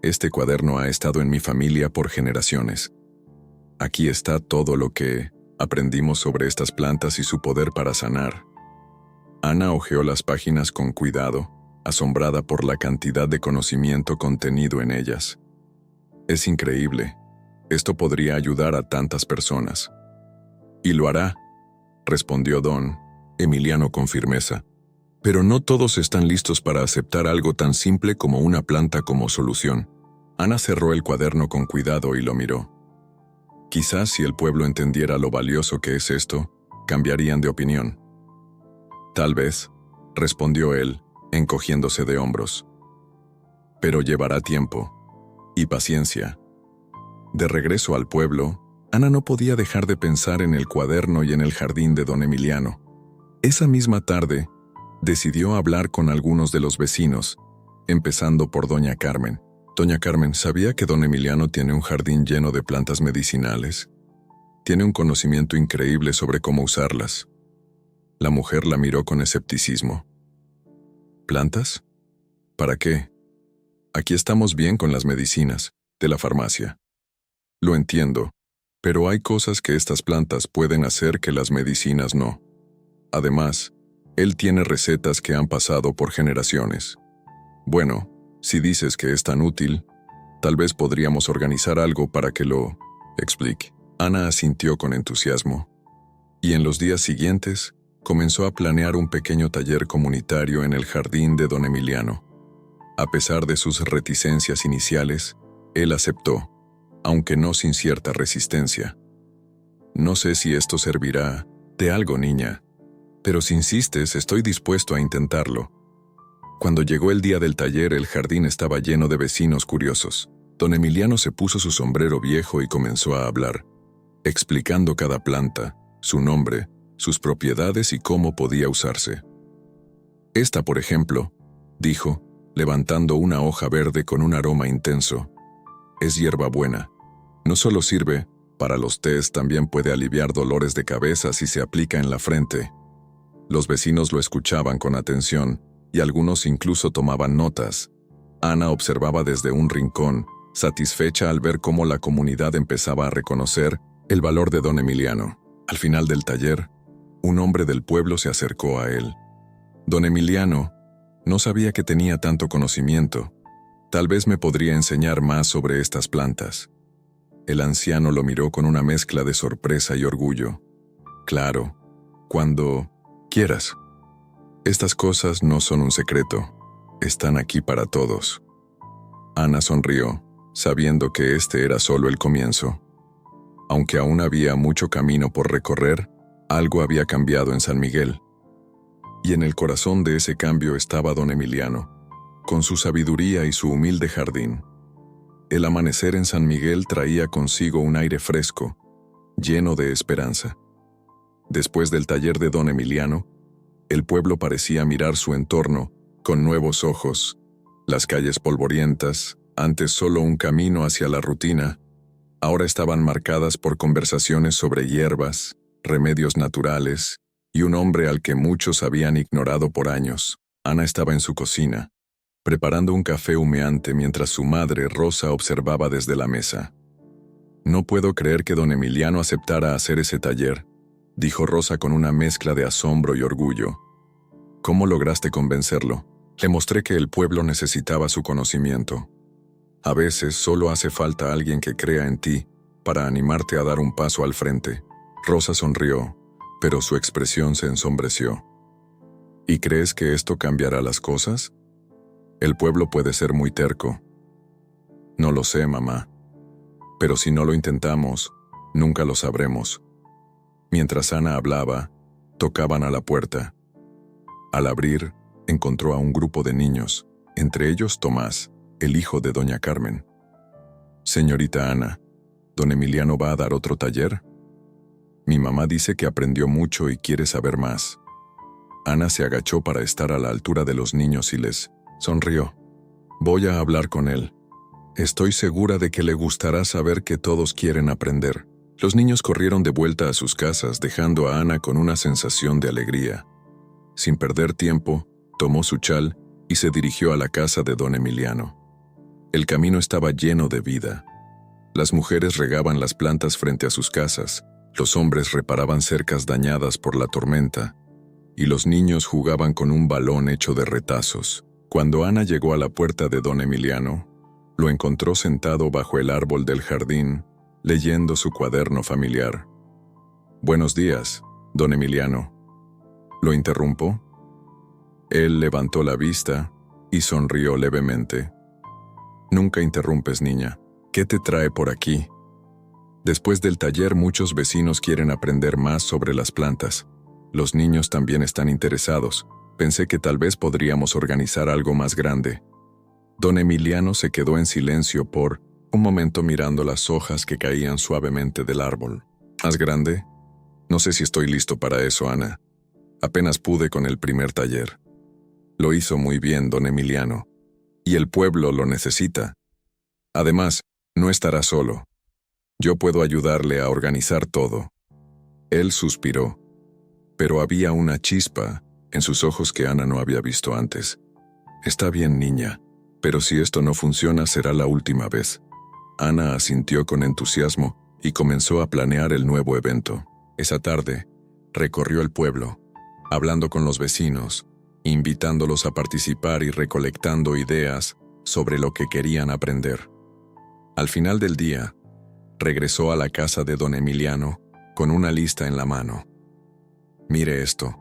«Este cuaderno ha estado en mi familia por generaciones. Aquí está todo lo que aprendimos sobre estas plantas y su poder para sanar». Ana hojeó las páginas con cuidado, asombrada por la cantidad de conocimiento contenido en ellas. «Es increíble. Esto podría ayudar a tantas personas». «Y lo hará», respondió don Emiliano con firmeza. «Pero no todos están listos para aceptar algo tan simple como una planta como solución». Ana cerró el cuaderno con cuidado y lo miró. Quizás si el pueblo entendiera lo valioso que es esto, cambiarían de opinión. «Tal vez», respondió él, encogiéndose de hombros. «Pero llevará tiempo y paciencia». De regreso al pueblo, Ana no podía dejar de pensar en el cuaderno y en el jardín de don Emiliano. Esa misma tarde, decidió hablar con algunos de los vecinos, empezando por doña Carmen. «Doña Carmen, ¿sabía que don Emiliano tiene un jardín lleno de plantas medicinales? Tiene un conocimiento increíble sobre cómo usarlas». La mujer la miró con escepticismo. «¿Plantas? ¿Para qué? Aquí estamos bien con las medicinas de la farmacia». «Lo entiendo, pero hay cosas que estas plantas pueden hacer que las medicinas no. Además, él tiene recetas que han pasado por generaciones. Bueno, si dices que es tan útil, tal vez podríamos organizar algo para que lo explique». Ana asintió con entusiasmo. Y en los días siguientes, comenzó a planear un pequeño taller comunitario en el jardín de don Emiliano. A pesar de sus reticencias iniciales, él aceptó, aunque no sin cierta resistencia. «No sé si esto servirá de algo, niña, pero si insistes, estoy dispuesto a intentarlo». Cuando llegó el día del taller, el jardín estaba lleno de vecinos curiosos. Don Emiliano se puso su sombrero viejo y comenzó a hablar, explicando cada planta, su nombre, sus propiedades y cómo podía usarse. «Esta, por ejemplo», dijo, levantando una hoja verde con un aroma intenso, «es hierbabuena. No solo sirve para los tés, también puede aliviar dolores de cabeza si se aplica en la frente». Los vecinos lo escuchaban con atención y algunos incluso tomaban notas. Ana observaba desde un rincón, satisfecha al ver cómo la comunidad empezaba a reconocer el valor de don Emiliano. Al final del taller, un hombre del pueblo se acercó a él. «Don Emiliano, no sabía que tenía tanto conocimiento. Tal vez me podría enseñar más sobre estas plantas». El anciano lo miró con una mezcla de sorpresa y orgullo. «Claro, cuando quieras. Estas cosas no son un secreto. Están aquí para todos». Ana sonrió, sabiendo que este era solo el comienzo. Aunque aún había mucho camino por recorrer, algo había cambiado en San Miguel. Y en el corazón de ese cambio estaba don Emiliano, con su sabiduría y su humilde jardín. El amanecer en San Miguel traía consigo un aire fresco, lleno de esperanza. Después del taller de don Emiliano, el pueblo parecía mirar su entorno con nuevos ojos. Las calles polvorientas, antes solo un camino hacia la rutina, ahora estaban marcadas por conversaciones sobre hierbas, remedios naturales y un hombre al que muchos habían ignorado por años. Ana estaba en su cocina, preparando un café humeante mientras su madre, Rosa, observaba desde la mesa. «No puedo creer que don Emiliano aceptara hacer ese taller», dijo Rosa con una mezcla de asombro y orgullo. «¿Cómo lograste convencerlo?» Le mostré que el pueblo necesitaba su conocimiento. A veces solo hace falta alguien que crea en ti para animarte a dar un paso al frente. Rosa sonrió, pero su expresión se ensombreció. ¿Y crees que esto cambiará las cosas? El pueblo puede ser muy terco. No lo sé, mamá. Pero si no lo intentamos, nunca lo sabremos. Mientras Ana hablaba, tocaban a la puerta. Al abrir, encontró a un grupo de niños, entre ellos Tomás, el hijo de doña Carmen. «Señorita Ana, ¿don Emiliano va a dar otro taller?» «Mi mamá dice que aprendió mucho y quiere saber más». Ana se agachó para estar a la altura de los niños y les sonrió. «Voy a hablar con él. Estoy segura de que le gustará saber que todos quieren aprender». Los niños corrieron de vuelta a sus casas, dejando a Ana con una sensación de alegría. Sin perder tiempo, tomó su chal y se dirigió a la casa de don Emiliano. El camino estaba lleno de vida. Las mujeres regaban las plantas frente a sus casas, los hombres reparaban cercas dañadas por la tormenta, y los niños jugaban con un balón hecho de retazos. Cuando Ana llegó a la puerta de don Emiliano, lo encontró sentado bajo el árbol del jardín, leyendo su cuaderno familiar. «Buenos días, don Emiliano». ¿Lo interrumpo? Él levantó la vista y sonrió levemente. «Nunca interrumpes, niña. ¿Qué te trae por aquí?» Después del taller, muchos vecinos quieren aprender más sobre las plantas. Los niños también están interesados. Pensé que tal vez podríamos organizar algo más grande. Don Emiliano se quedó en silencio por un momento mirando las hojas que caían suavemente del árbol. ¿Más grande? No sé si estoy listo para eso, Ana. Apenas pude con el primer taller. Lo hizo muy bien, don Emiliano. Y el pueblo lo necesita. Además, no estará solo. Yo puedo ayudarle a organizar todo». Él suspiró, pero había una chispa en sus ojos que Ana no había visto antes. «Está bien, niña, pero si esto no funciona será la última vez». Ana asintió con entusiasmo y comenzó a planear el nuevo evento. Esa tarde, recorrió el pueblo, hablando con los vecinos, invitándolos a participar y recolectando ideas sobre lo que querían aprender. Al final del día, regresó a la casa de don Emiliano con una lista en la mano. «Mire esto»,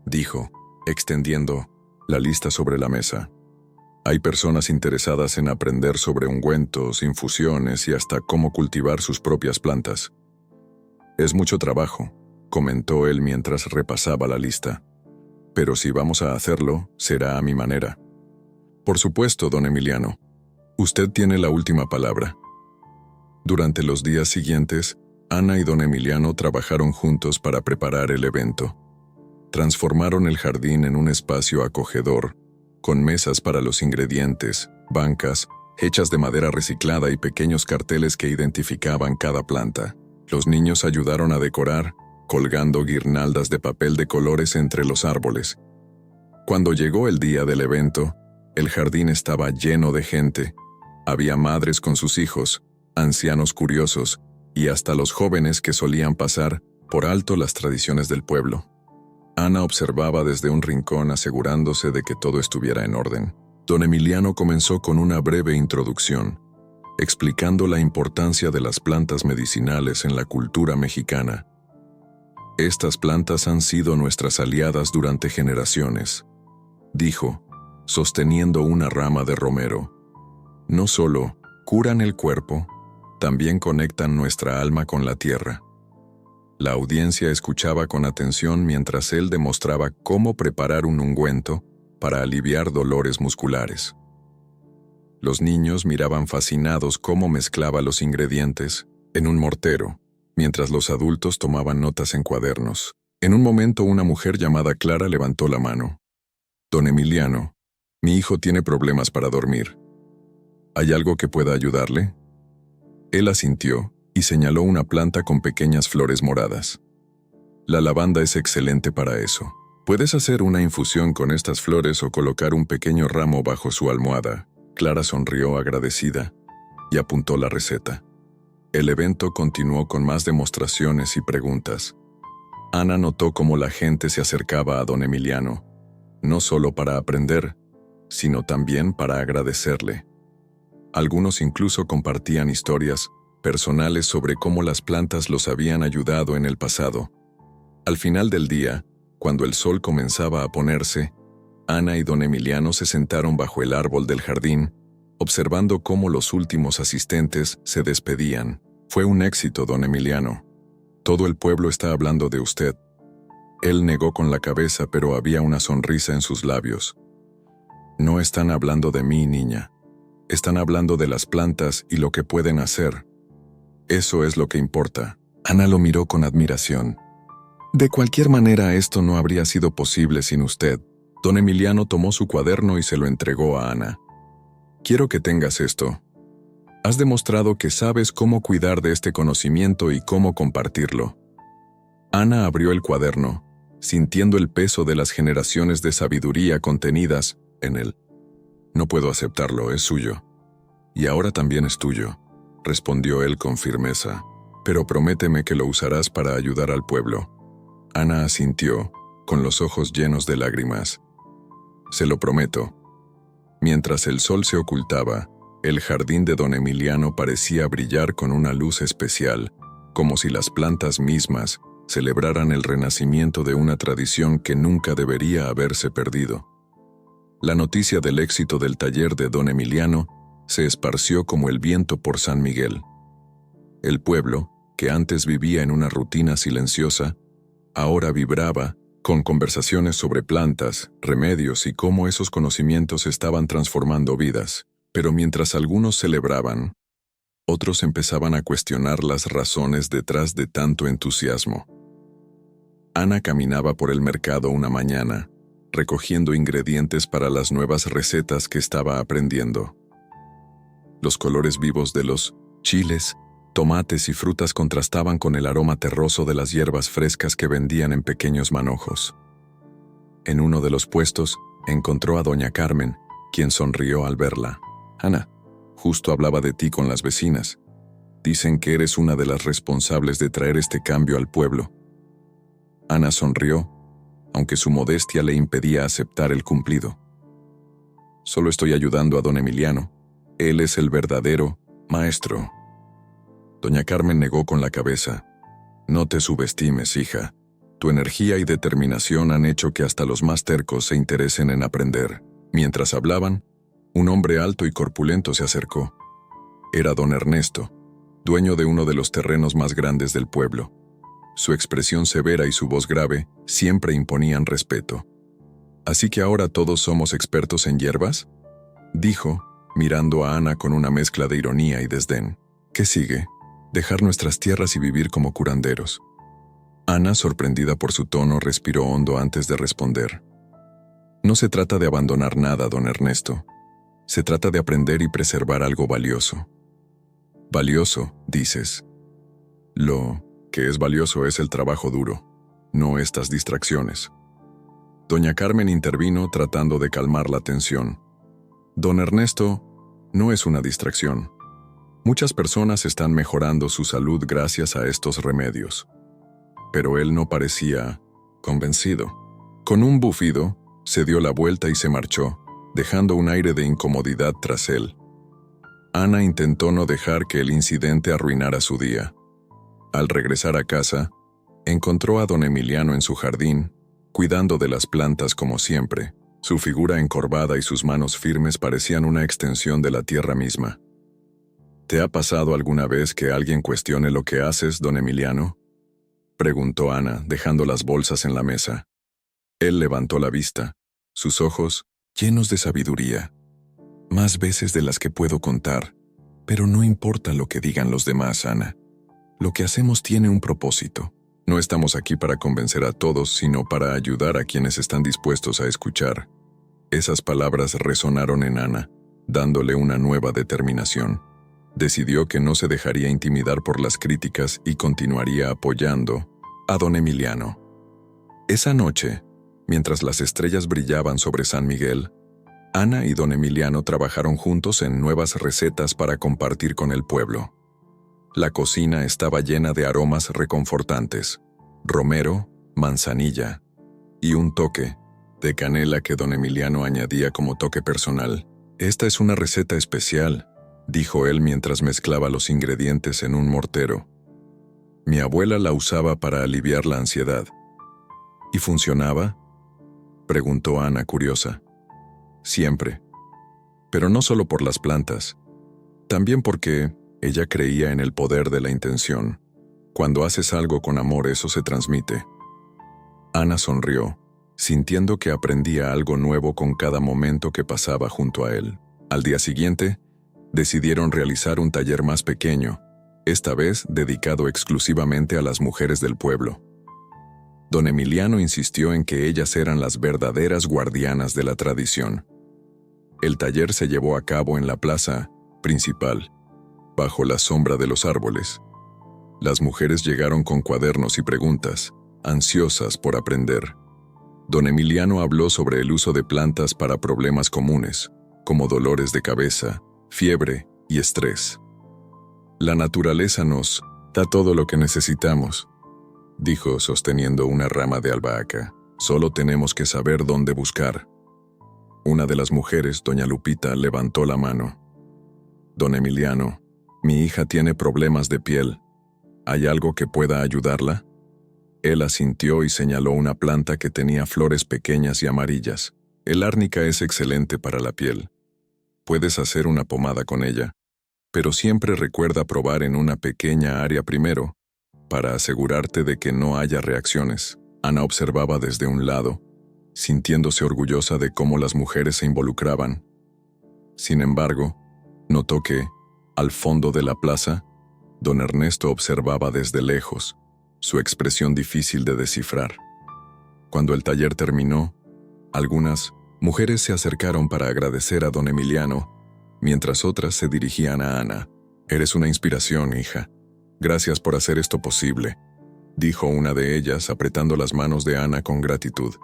dijo, extendiendo la lista sobre la mesa. «Hay personas interesadas en aprender sobre ungüentos, infusiones y hasta cómo cultivar sus propias plantas. Es mucho trabajo», comentó él mientras repasaba la lista. «Pero si vamos a hacerlo, será a mi manera». «Por supuesto, don Emiliano. Usted tiene la última palabra». Durante los días siguientes, Ana y don Emiliano trabajaron juntos para preparar el evento. Transformaron el jardín en un espacio acogedor, con mesas para los ingredientes, bancas, hechas de madera reciclada y pequeños carteles que identificaban cada planta. Los niños ayudaron a decorar, colgando guirnaldas de papel de colores entre los árboles. Cuando llegó el día del evento, el jardín estaba lleno de gente. Había madres con sus hijos, ancianos curiosos y hasta los jóvenes que solían pasar por alto las tradiciones del pueblo. Ana observaba desde un rincón asegurándose de que todo estuviera en orden. Don Emiliano comenzó con una breve introducción, explicando la importancia de las plantas medicinales en la cultura mexicana. «Estas plantas han sido nuestras aliadas durante generaciones», dijo, sosteniendo una rama de romero. «No solo curan el cuerpo, también conectan nuestra alma con la tierra. La audiencia escuchaba con atención mientras él demostraba cómo preparar un ungüento para aliviar dolores musculares. Los niños miraban fascinados cómo mezclaba los ingredientes en un mortero, mientras los adultos tomaban notas en cuadernos. En un momento una mujer llamada Clara levantó la mano. «Don Emiliano, mi hijo tiene problemas para dormir. ¿Hay algo que pueda ayudarle?» Él asintió y señaló una planta con pequeñas flores moradas. «La lavanda es excelente para eso. Puedes hacer una infusión con estas flores o colocar un pequeño ramo bajo su almohada». Clara sonrió agradecida y apuntó la receta. El evento continuó con más demostraciones y preguntas. Ana notó cómo la gente se acercaba a don Emiliano, no solo para aprender, sino también para agradecerle. Algunos incluso compartían historias personales sobre cómo las plantas los habían ayudado en el pasado. Al final del día, cuando el sol comenzaba a ponerse, Ana y don Emiliano se sentaron bajo el árbol del jardín, observando cómo los últimos asistentes se despedían. «Fue un éxito, don Emiliano. Todo el pueblo está hablando de usted». Él negó con la cabeza, pero había una sonrisa en sus labios. «No están hablando de mí, niña. Están hablando de las plantas y lo que pueden hacer. Eso es lo que importa». Ana lo miró con admiración. «De cualquier manera, esto no habría sido posible sin usted». Don Emiliano tomó su cuaderno y se lo entregó a Ana. «Quiero que tengas esto. Has demostrado que sabes cómo cuidar de este conocimiento y cómo compartirlo». Ana abrió el cuaderno, sintiendo el peso de las generaciones de sabiduría contenidas en él. «No puedo aceptarlo, es suyo». «Y ahora también es tuyo», respondió él con firmeza. «Pero prométeme que lo usarás para ayudar al pueblo». Ana asintió, con los ojos llenos de lágrimas. «Se lo prometo». Mientras el sol se ocultaba, el jardín de don Emiliano parecía brillar con una luz especial, como si las plantas mismas celebraran el renacimiento de una tradición que nunca debería haberse perdido. La noticia del éxito del taller de don Emiliano se esparció como el viento por San Miguel. El pueblo, que antes vivía en una rutina silenciosa, ahora vibraba con conversaciones sobre plantas, remedios y cómo esos conocimientos estaban transformando vidas. Pero mientras algunos celebraban, otros empezaban a cuestionar las razones detrás de tanto entusiasmo. Ana caminaba por el mercado una mañana, recogiendo ingredientes para las nuevas recetas que estaba aprendiendo. Los colores vivos de los chiles, tomates y frutas contrastaban con el aroma terroso de las hierbas frescas que vendían en pequeños manojos. En uno de los puestos, encontró a doña Carmen, quien sonrió al verla. «Ana, justo hablaba de ti con las vecinas. Dicen que eres una de las responsables de traer este cambio al pueblo». Ana sonrió, aunque su modestia le impedía aceptar el cumplido. «Solo estoy ayudando a don Emiliano. Él es el verdadero maestro». Doña Carmen negó con la cabeza. «No te subestimes, hija. Tu energía y determinación han hecho que hasta los más tercos se interesen en aprender». Mientras hablaban, un hombre alto y corpulento se acercó. Era don Ernesto, dueño de uno de los terrenos más grandes del pueblo. Su expresión severa y su voz grave siempre imponían respeto. «¿Así que ahora todos somos expertos en hierbas?», dijo, mirando a Ana con una mezcla de ironía y desdén. «¿Qué sigue? Dejar nuestras tierras y vivir como curanderos». Ana, sorprendida por su tono, respiró hondo antes de responder. «No se trata de abandonar nada, don Ernesto. Se trata de aprender y preservar algo valioso». «Valioso», dices. «Lo que es valioso es el trabajo duro, no estas distracciones». Doña Carmen intervino tratando de calmar la tensión. «Don Ernesto no es una distracción. Muchas personas están mejorando su salud gracias a estos remedios». Pero él no parecía convencido. Con un bufido, se dio la vuelta y se marchó, dejando un aire de incomodidad tras él. Ana intentó no dejar que el incidente arruinara su día. Al regresar a casa, encontró a don Emiliano en su jardín, cuidando de las plantas como siempre. Su figura encorvada y sus manos firmes parecían una extensión de la tierra misma. ¿Te ha pasado alguna vez que alguien cuestione lo que haces, don Emiliano? Preguntó Ana, dejando las bolsas en la mesa. Él levantó la vista, sus ojos llenos de sabiduría. Más veces de las que puedo contar, pero no importa lo que digan los demás, Ana. Lo que hacemos tiene un propósito. No estamos aquí para convencer a todos, sino para ayudar a quienes están dispuestos a escuchar. Esas palabras resonaron en Ana, dándole una nueva determinación. Decidió que no se dejaría intimidar por las críticas y continuaría apoyando a don Emiliano. Esa noche, mientras las estrellas brillaban sobre San Miguel, Ana y don Emiliano trabajaron juntos en nuevas recetas para compartir con el pueblo. La cocina estaba llena de aromas reconfortantes: romero, manzanilla y un toque de canela que don Emiliano añadía como toque personal. «Esta es una receta especial», dijo él mientras mezclaba los ingredientes en un mortero. «Mi abuela la usaba para aliviar la ansiedad». «¿Y funcionaba?», preguntó Ana curiosa. «Siempre. Pero no solo por las plantas. También porque ella creía en el poder de la intención. Cuando haces algo con amor, eso se transmite». Ana sonrió, sintiendo que aprendía algo nuevo con cada momento que pasaba junto a él. Al día siguiente, decidieron realizar un taller más pequeño, esta vez dedicado exclusivamente a las mujeres del pueblo. Don Emiliano insistió en que ellas eran las verdaderas guardianas de la tradición. El taller se llevó a cabo en la plaza principal, bajo la sombra de los árboles. Las mujeres llegaron con cuadernos y preguntas, ansiosas por aprender. Don Emiliano habló sobre el uso de plantas para problemas comunes, como dolores de cabeza, fiebre y estrés. «La naturaleza nos da todo lo que necesitamos», dijo sosteniendo una rama de albahaca. «Solo tenemos que saber dónde buscar». Una de las mujeres, doña Lupita, levantó la mano. «Don Emiliano, mi hija tiene problemas de piel. ¿Hay algo que pueda ayudarla?». Él asintió y señaló una planta que tenía flores pequeñas y amarillas. «El árnica es excelente para la piel. Puedes hacer una pomada con ella, pero siempre recuerda probar en una pequeña área primero, para asegurarte de que no haya reacciones». Ana observaba desde un lado, sintiéndose orgullosa de cómo las mujeres se involucraban. Sin embargo, notó que, al fondo de la plaza, don Ernesto observaba desde lejos, su expresión difícil de descifrar. Cuando el taller terminó, algunas mujeres se acercaron para agradecer a don Emiliano, mientras otras se dirigían a Ana. «Eres una inspiración, hija. Gracias por hacer esto posible», dijo una de ellas apretando las manos de Ana con gratitud.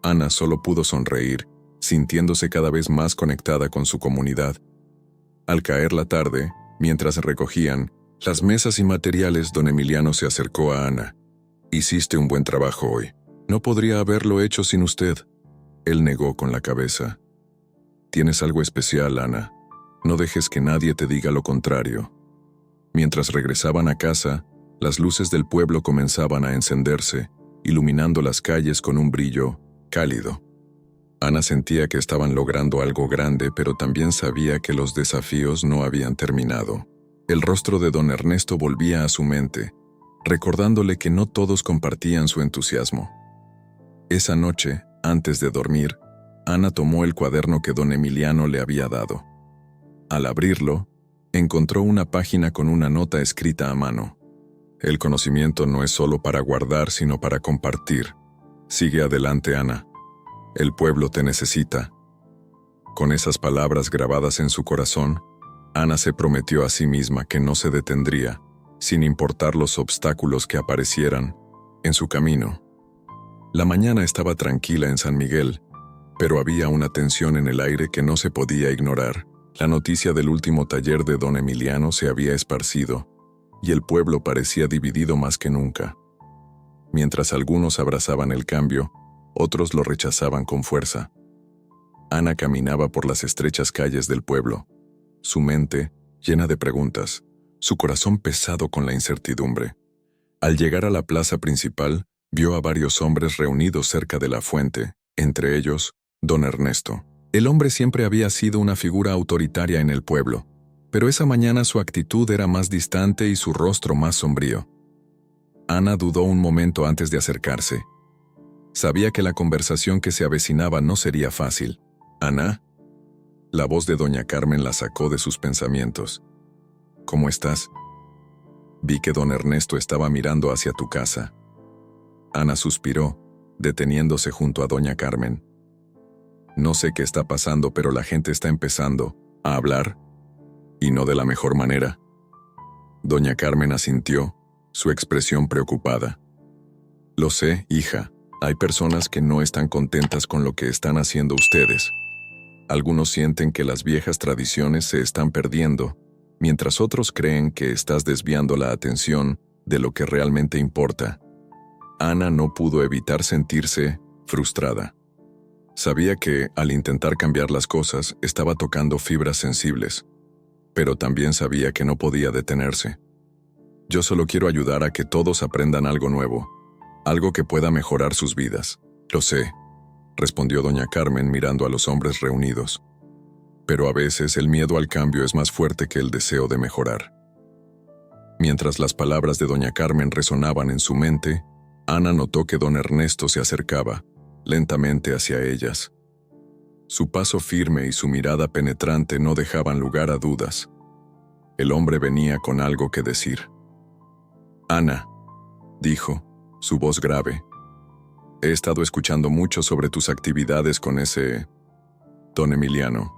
Ana solo pudo sonreír, sintiéndose cada vez más conectada con su comunidad. Al caer la tarde, mientras recogían las mesas y materiales, don Emiliano se acercó a Ana. «Hiciste un buen trabajo hoy. No podría haberlo hecho sin usted». Él negó con la cabeza. «Tienes algo especial, Ana. No dejes que nadie te diga lo contrario». Mientras regresaban a casa, las luces del pueblo comenzaban a encenderse, iluminando las calles con un brillo cálido. Ana sentía que estaban logrando algo grande, pero también sabía que los desafíos no habían terminado. El rostro de don Ernesto volvía a su mente, recordándole que no todos compartían su entusiasmo. Esa noche, antes de dormir, Ana tomó el cuaderno que don Emiliano le había dado. Al abrirlo, encontró una página con una nota escrita a mano. «El conocimiento no es solo para guardar, sino para compartir. Sigue adelante, Ana. El pueblo te necesita». Con esas palabras grabadas en su corazón, Ana se prometió a sí misma que no se detendría, sin importar los obstáculos que aparecieran en su camino. La mañana estaba tranquila en San Miguel, pero había una tensión en el aire que no se podía ignorar. La noticia del último taller de don Emiliano se había esparcido, y el pueblo parecía dividido más que nunca. Mientras algunos abrazaban el cambio, otros lo rechazaban con fuerza. Ana caminaba por las estrechas calles del pueblo, su mente llena de preguntas, su corazón pesado con la incertidumbre. Al llegar a la plaza principal, vio a varios hombres reunidos cerca de la fuente, entre ellos, don Ernesto. El hombre siempre había sido una figura autoritaria en el pueblo, Pero esa mañana su actitud era más distante y su rostro más sombrío. Ana dudó un momento antes de acercarse. Sabía que la conversación que se avecinaba no sería fácil. «Ana». La voz de doña Carmen la sacó de sus pensamientos. «¿Cómo estás? Vi que don Ernesto estaba mirando hacia tu casa». Ana suspiró, deteniéndose junto a doña Carmen. «No sé qué está pasando, pero la gente está empezando a hablar, y no de la mejor manera». Doña Carmen asintió, su expresión preocupada. «Lo sé, hija. Hay personas que no están contentas con lo que están haciendo ustedes. Algunos sienten que las viejas tradiciones se están perdiendo, mientras otros creen que estás desviando la atención de lo que realmente importa». Ana no pudo evitar sentirse frustrada. Sabía que, al intentar cambiar las cosas, estaba tocando fibras sensibles, pero también sabía que no podía detenerse. «Yo solo quiero ayudar a que todos aprendan algo nuevo, algo que pueda mejorar sus vidas». «Lo sé», respondió doña Carmen mirando a los hombres reunidos. «Pero a veces el miedo al cambio es más fuerte que el deseo de mejorar». Mientras las palabras de doña Carmen resonaban en su mente, Ana notó que don Ernesto se acercaba, lentamente hacia ellas. Su paso firme y su mirada penetrante no dejaban lugar a dudas. El hombre venía con algo que decir. «Ana», dijo, su voz grave, «he estado escuchando mucho sobre tus actividades con ese don Emiliano,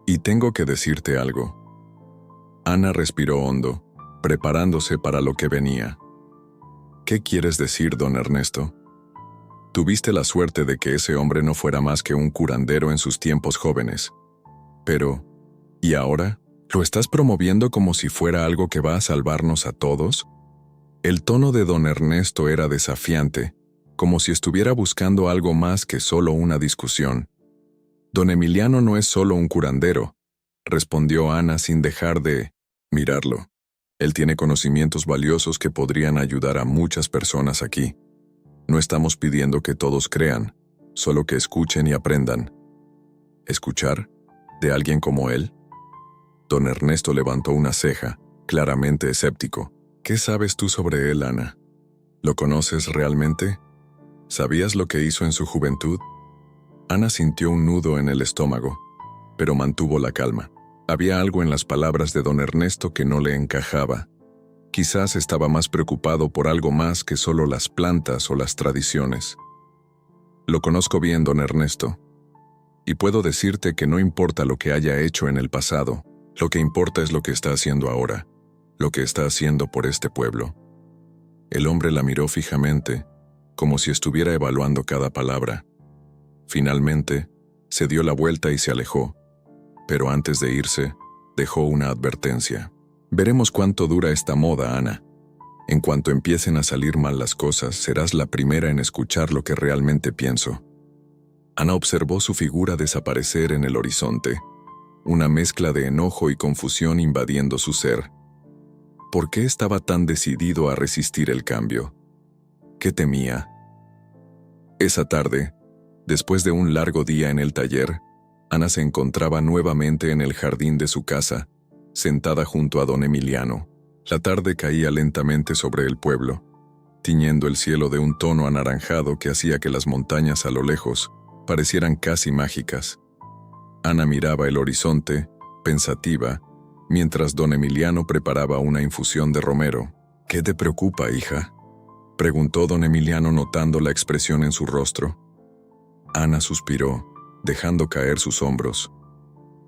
y tengo que decirte algo». Ana respiró hondo, preparándose para lo que venía. «¿Qué quieres decir, don Ernesto? Tuviste la suerte de que ese hombre no fuera más que un curandero en sus tiempos jóvenes. Pero, ¿y ahora? ¿Lo estás promoviendo como si fuera algo que va a salvarnos a todos?» El tono de don Ernesto era desafiante, como si estuviera buscando algo más que solo una discusión. «Don Emiliano no es solo un curandero», respondió Ana sin dejar de mirarlo. «Él tiene conocimientos valiosos que podrían ayudar a muchas personas aquí. No estamos pidiendo que todos crean, solo que escuchen y aprendan». «¿Escuchar? ¿De alguien como él?» Don Ernesto levantó una ceja, claramente escéptico. «¿Qué sabes tú sobre él, Ana? ¿Lo conoces realmente? ¿Sabías lo que hizo en su juventud?» Ana sintió un nudo en el estómago, pero mantuvo la calma. Había algo en las palabras de don Ernesto que no le encajaba. Quizás estaba más preocupado por algo más que solo las plantas o las tradiciones. «Lo conozco bien, don Ernesto, y puedo decirte que no importa lo que haya hecho en el pasado, lo que importa es lo que está haciendo ahora, lo que está haciendo por este pueblo». El hombre la miró fijamente, como si estuviera evaluando cada palabra. Finalmente, se dio la vuelta y se alejó, pero antes de irse, dejó una advertencia. «Veremos cuánto dura esta moda, Ana. En cuanto empiecen a salir mal las cosas, serás la primera en escuchar lo que realmente pienso». Ana observó su figura desaparecer en el horizonte, una mezcla de enojo y confusión invadiendo su ser. ¿Por qué estaba tan decidido a resistir el cambio? ¿Qué temía? Esa tarde, después de un largo día en el taller, Ana se encontraba nuevamente en el jardín de su casa, sentada junto a don Emiliano. La tarde caía lentamente sobre el pueblo, tiñendo el cielo de un tono anaranjado que hacía que las montañas a lo lejos parecieran casi mágicas. Ana miraba el horizonte, pensativa, mientras don Emiliano preparaba una infusión de romero. «¿Qué te preocupa, hija?», preguntó don Emiliano notando la expresión en su rostro. Ana suspiró, dejando caer sus hombros.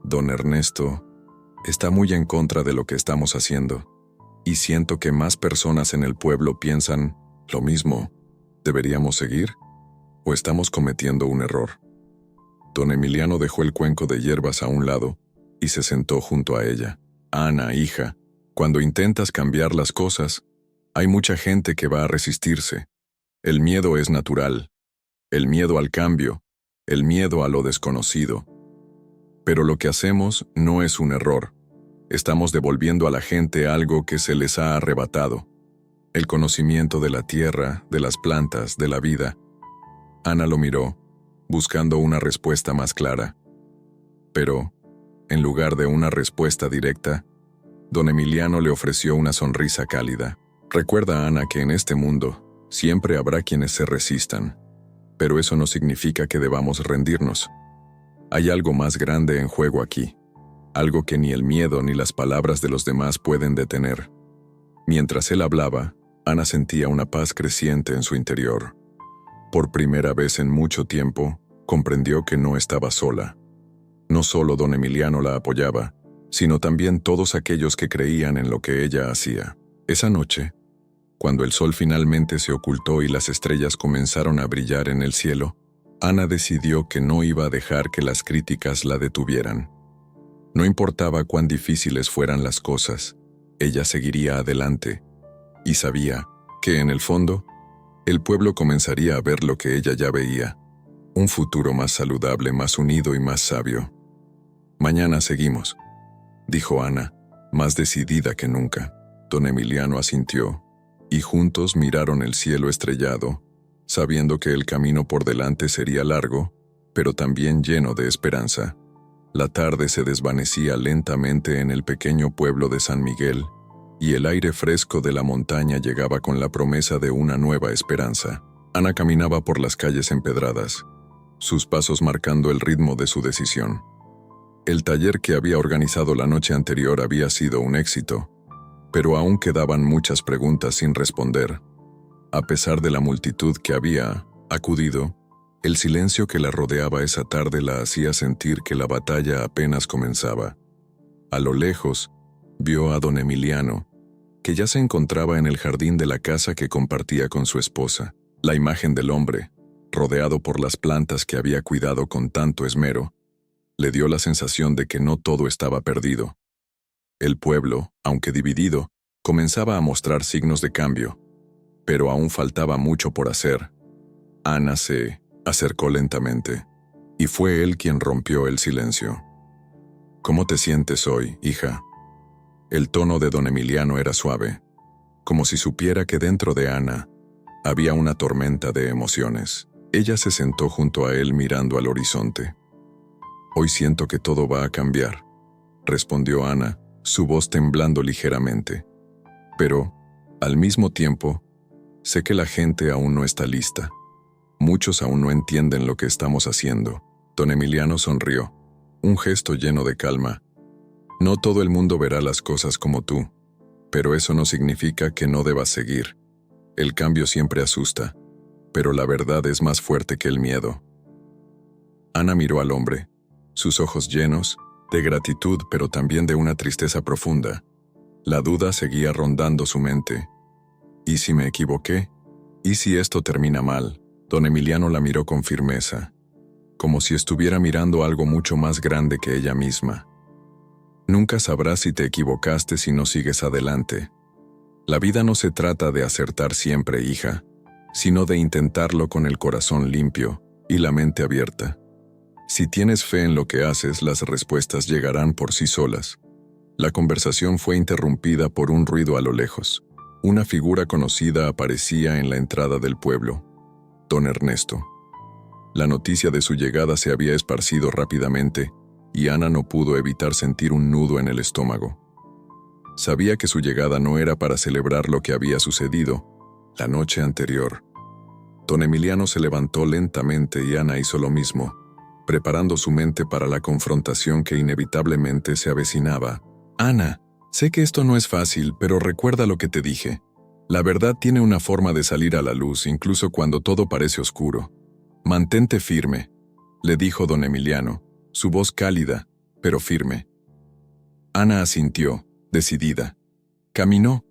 «Don Ernesto está muy en contra de lo que estamos haciendo, y siento que más personas en el pueblo piensan lo mismo. ¿Deberíamos seguir? ¿O estamos cometiendo un error?». Don Emiliano dejó el cuenco de hierbas a un lado y se sentó junto a ella. «Ana, hija, cuando intentas cambiar las cosas, hay mucha gente que va a resistirse. El miedo es natural. El miedo al cambio, el miedo a lo desconocido. Pero lo que hacemos no es un error. Estamos devolviendo a la gente algo que se les ha arrebatado. El conocimiento de la tierra, de las plantas, de la vida». Ana lo miró, buscando una respuesta más clara. «Pero, En lugar de una respuesta directa, don Emiliano le ofreció una sonrisa cálida. Recuerda, Ana, que en este mundo siempre habrá quienes se resistan, pero eso no significa que debamos rendirnos. Hay algo más grande en juego aquí, algo que ni el miedo ni las palabras de los demás pueden detener. Mientras él hablaba, Ana sentía una paz creciente en su interior. Por primera vez en mucho tiempo, comprendió que no estaba sola. No solo don Emiliano la apoyaba, sino también todos aquellos que creían en lo que ella hacía. Esa noche, cuando el sol finalmente se ocultó y las estrellas comenzaron a brillar en el cielo, Ana decidió que no iba a dejar que las críticas la detuvieran. No importaba cuán difíciles fueran las cosas, ella seguiría adelante, y sabía que, en el fondo, el pueblo comenzaría a ver lo que ella ya veía, un futuro más saludable, más unido y más sabio. «Mañana seguimos», dijo Ana, más decidida que nunca. Don Emiliano asintió, y juntos miraron el cielo estrellado, sabiendo que el camino por delante sería largo, pero también lleno de esperanza. La tarde se desvanecía lentamente en el pequeño pueblo de San Miguel, y el aire fresco de la montaña llegaba con la promesa de una nueva esperanza. Ana caminaba por las calles empedradas, sus pasos marcando el ritmo de su decisión. El taller que había organizado la noche anterior había sido un éxito, pero aún quedaban muchas preguntas sin responder. A pesar de la multitud que había acudido, el silencio que la rodeaba esa tarde la hacía sentir que la batalla apenas comenzaba. A lo lejos, vio a don Emiliano, que ya se encontraba en el jardín de la casa que compartía con su esposa. La imagen del hombre, rodeado por las plantas que había cuidado con tanto esmero, le dio la sensación de que no todo estaba perdido. El pueblo, aunque dividido, comenzaba a mostrar signos de cambio, pero aún faltaba mucho por hacer. Ana se acercó lentamente, y fue él quien rompió el silencio. «¿Cómo te sientes hoy, hija?» El tono de don Emiliano era suave, como si supiera que dentro de Ana había una tormenta de emociones. Ella se sentó junto a él mirando al horizonte. «Hoy siento que todo va a cambiar», respondió Ana, su voz temblando ligeramente. «Pero, al mismo tiempo, sé que la gente aún no está lista. Muchos aún no entienden lo que estamos haciendo». Don Emiliano sonrió, un gesto lleno de calma. «No todo el mundo verá las cosas como tú, pero eso no significa que no debas seguir. El cambio siempre asusta, pero la verdad es más fuerte que el miedo». Ana miró al hombre, sus ojos llenos de gratitud pero también de una tristeza profunda. La duda seguía rondando su mente. ¿Y si me equivoqué? ¿Y si esto termina mal? Don Emiliano la miró con firmeza, como si estuviera mirando algo mucho más grande que ella misma. «Nunca sabrás si te equivocaste si no sigues adelante. La vida no se trata de acertar siempre, hija, sino de intentarlo con el corazón limpio y la mente abierta. Si tienes fe en lo que haces, las respuestas llegarán por sí solas». La conversación fue interrumpida por un ruido a lo lejos. Una figura conocida aparecía en la entrada del pueblo: don Ernesto. La noticia de su llegada se había esparcido rápidamente, y Ana no pudo evitar sentir un nudo en el estómago. Sabía que su llegada no era para celebrar lo que había sucedido la noche anterior. Don Emiliano se levantó lentamente y Ana hizo lo mismo, preparando su mente para la confrontación que inevitablemente se avecinaba. «Ana, sé que esto no es fácil, pero recuerda lo que te dije. La verdad tiene una forma de salir a la luz incluso cuando todo parece oscuro. Mantente firme», le dijo don Emiliano, su voz cálida, pero firme. Ana asintió, decidida. Caminó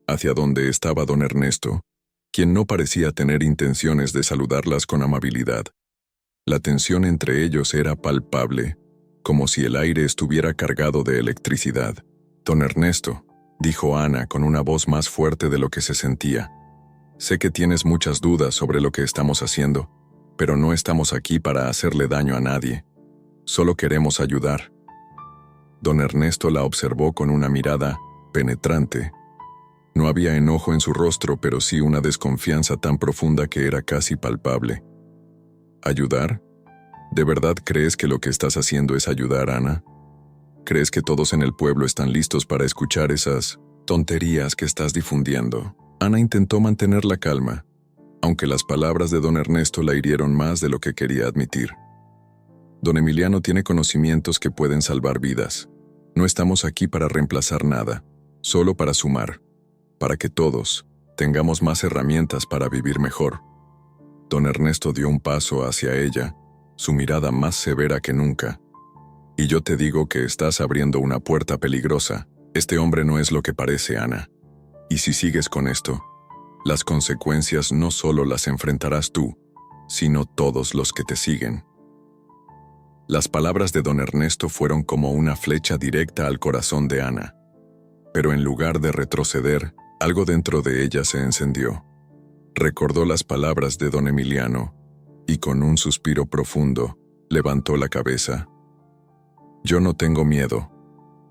hacia donde estaba don Ernesto, quien no parecía tener intenciones de saludarlas con amabilidad. La tensión entre ellos era palpable, como si el aire estuviera cargado de electricidad. «Don Ernesto», dijo Ana con una voz más fuerte de lo que se sentía, «sé que tienes muchas dudas sobre lo que estamos haciendo, pero no estamos aquí para hacerle daño a nadie. Solo queremos ayudar». Don Ernesto la observó con una mirada penetrante. No había enojo en su rostro, pero sí una desconfianza tan profunda que era casi palpable. «¿Ayudar? ¿De verdad crees que lo que estás haciendo es ayudar, Ana?». ¿Crees que todos en el pueblo están listos para escuchar esas tonterías que estás difundiendo? Ana intentó mantener la calma, aunque las palabras de don Ernesto la hirieron más de lo que quería admitir. Don Emiliano tiene conocimientos que pueden salvar vidas. No estamos aquí para reemplazar nada, solo para sumar, para que todos tengamos más herramientas para vivir mejor. Don Ernesto dio un paso hacia ella, su mirada más severa que nunca. Y yo te digo que estás abriendo una puerta peligrosa. Este hombre no es lo que parece, Ana. Y si sigues con esto, las consecuencias no solo las enfrentarás tú, sino todos los que te siguen. Las palabras de don Ernesto fueron como una flecha directa al corazón de Ana. Pero en lugar de retroceder, algo dentro de ella se encendió. Recordó las palabras de don Emiliano, y con un suspiro profundo, levantó la cabeza. «Yo no tengo miedo»,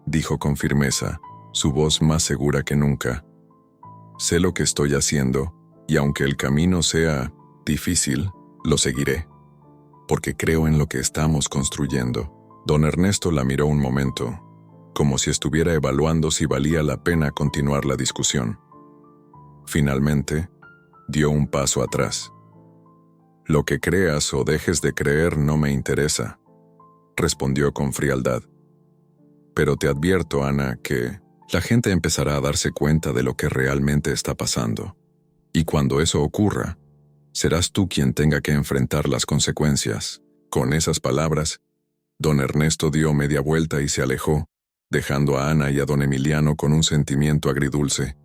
dijo con firmeza, su voz más segura que nunca. «Sé lo que estoy haciendo, y aunque el camino sea difícil, lo seguiré, porque creo en lo que estamos construyendo». Don Ernesto la miró un momento, como si estuviera evaluando si valía la pena continuar la discusión. Finalmente, dio un paso atrás. «Lo que creas o dejes de creer no me interesa», respondió con frialdad. «Pero te advierto, Ana, que la gente empezará a darse cuenta de lo que realmente está pasando. Y cuando eso ocurra, serás tú quien tenga que enfrentar las consecuencias». Con esas palabras, don Ernesto dio media vuelta y se alejó, dejando a Ana y a don Emiliano con un sentimiento agridulce.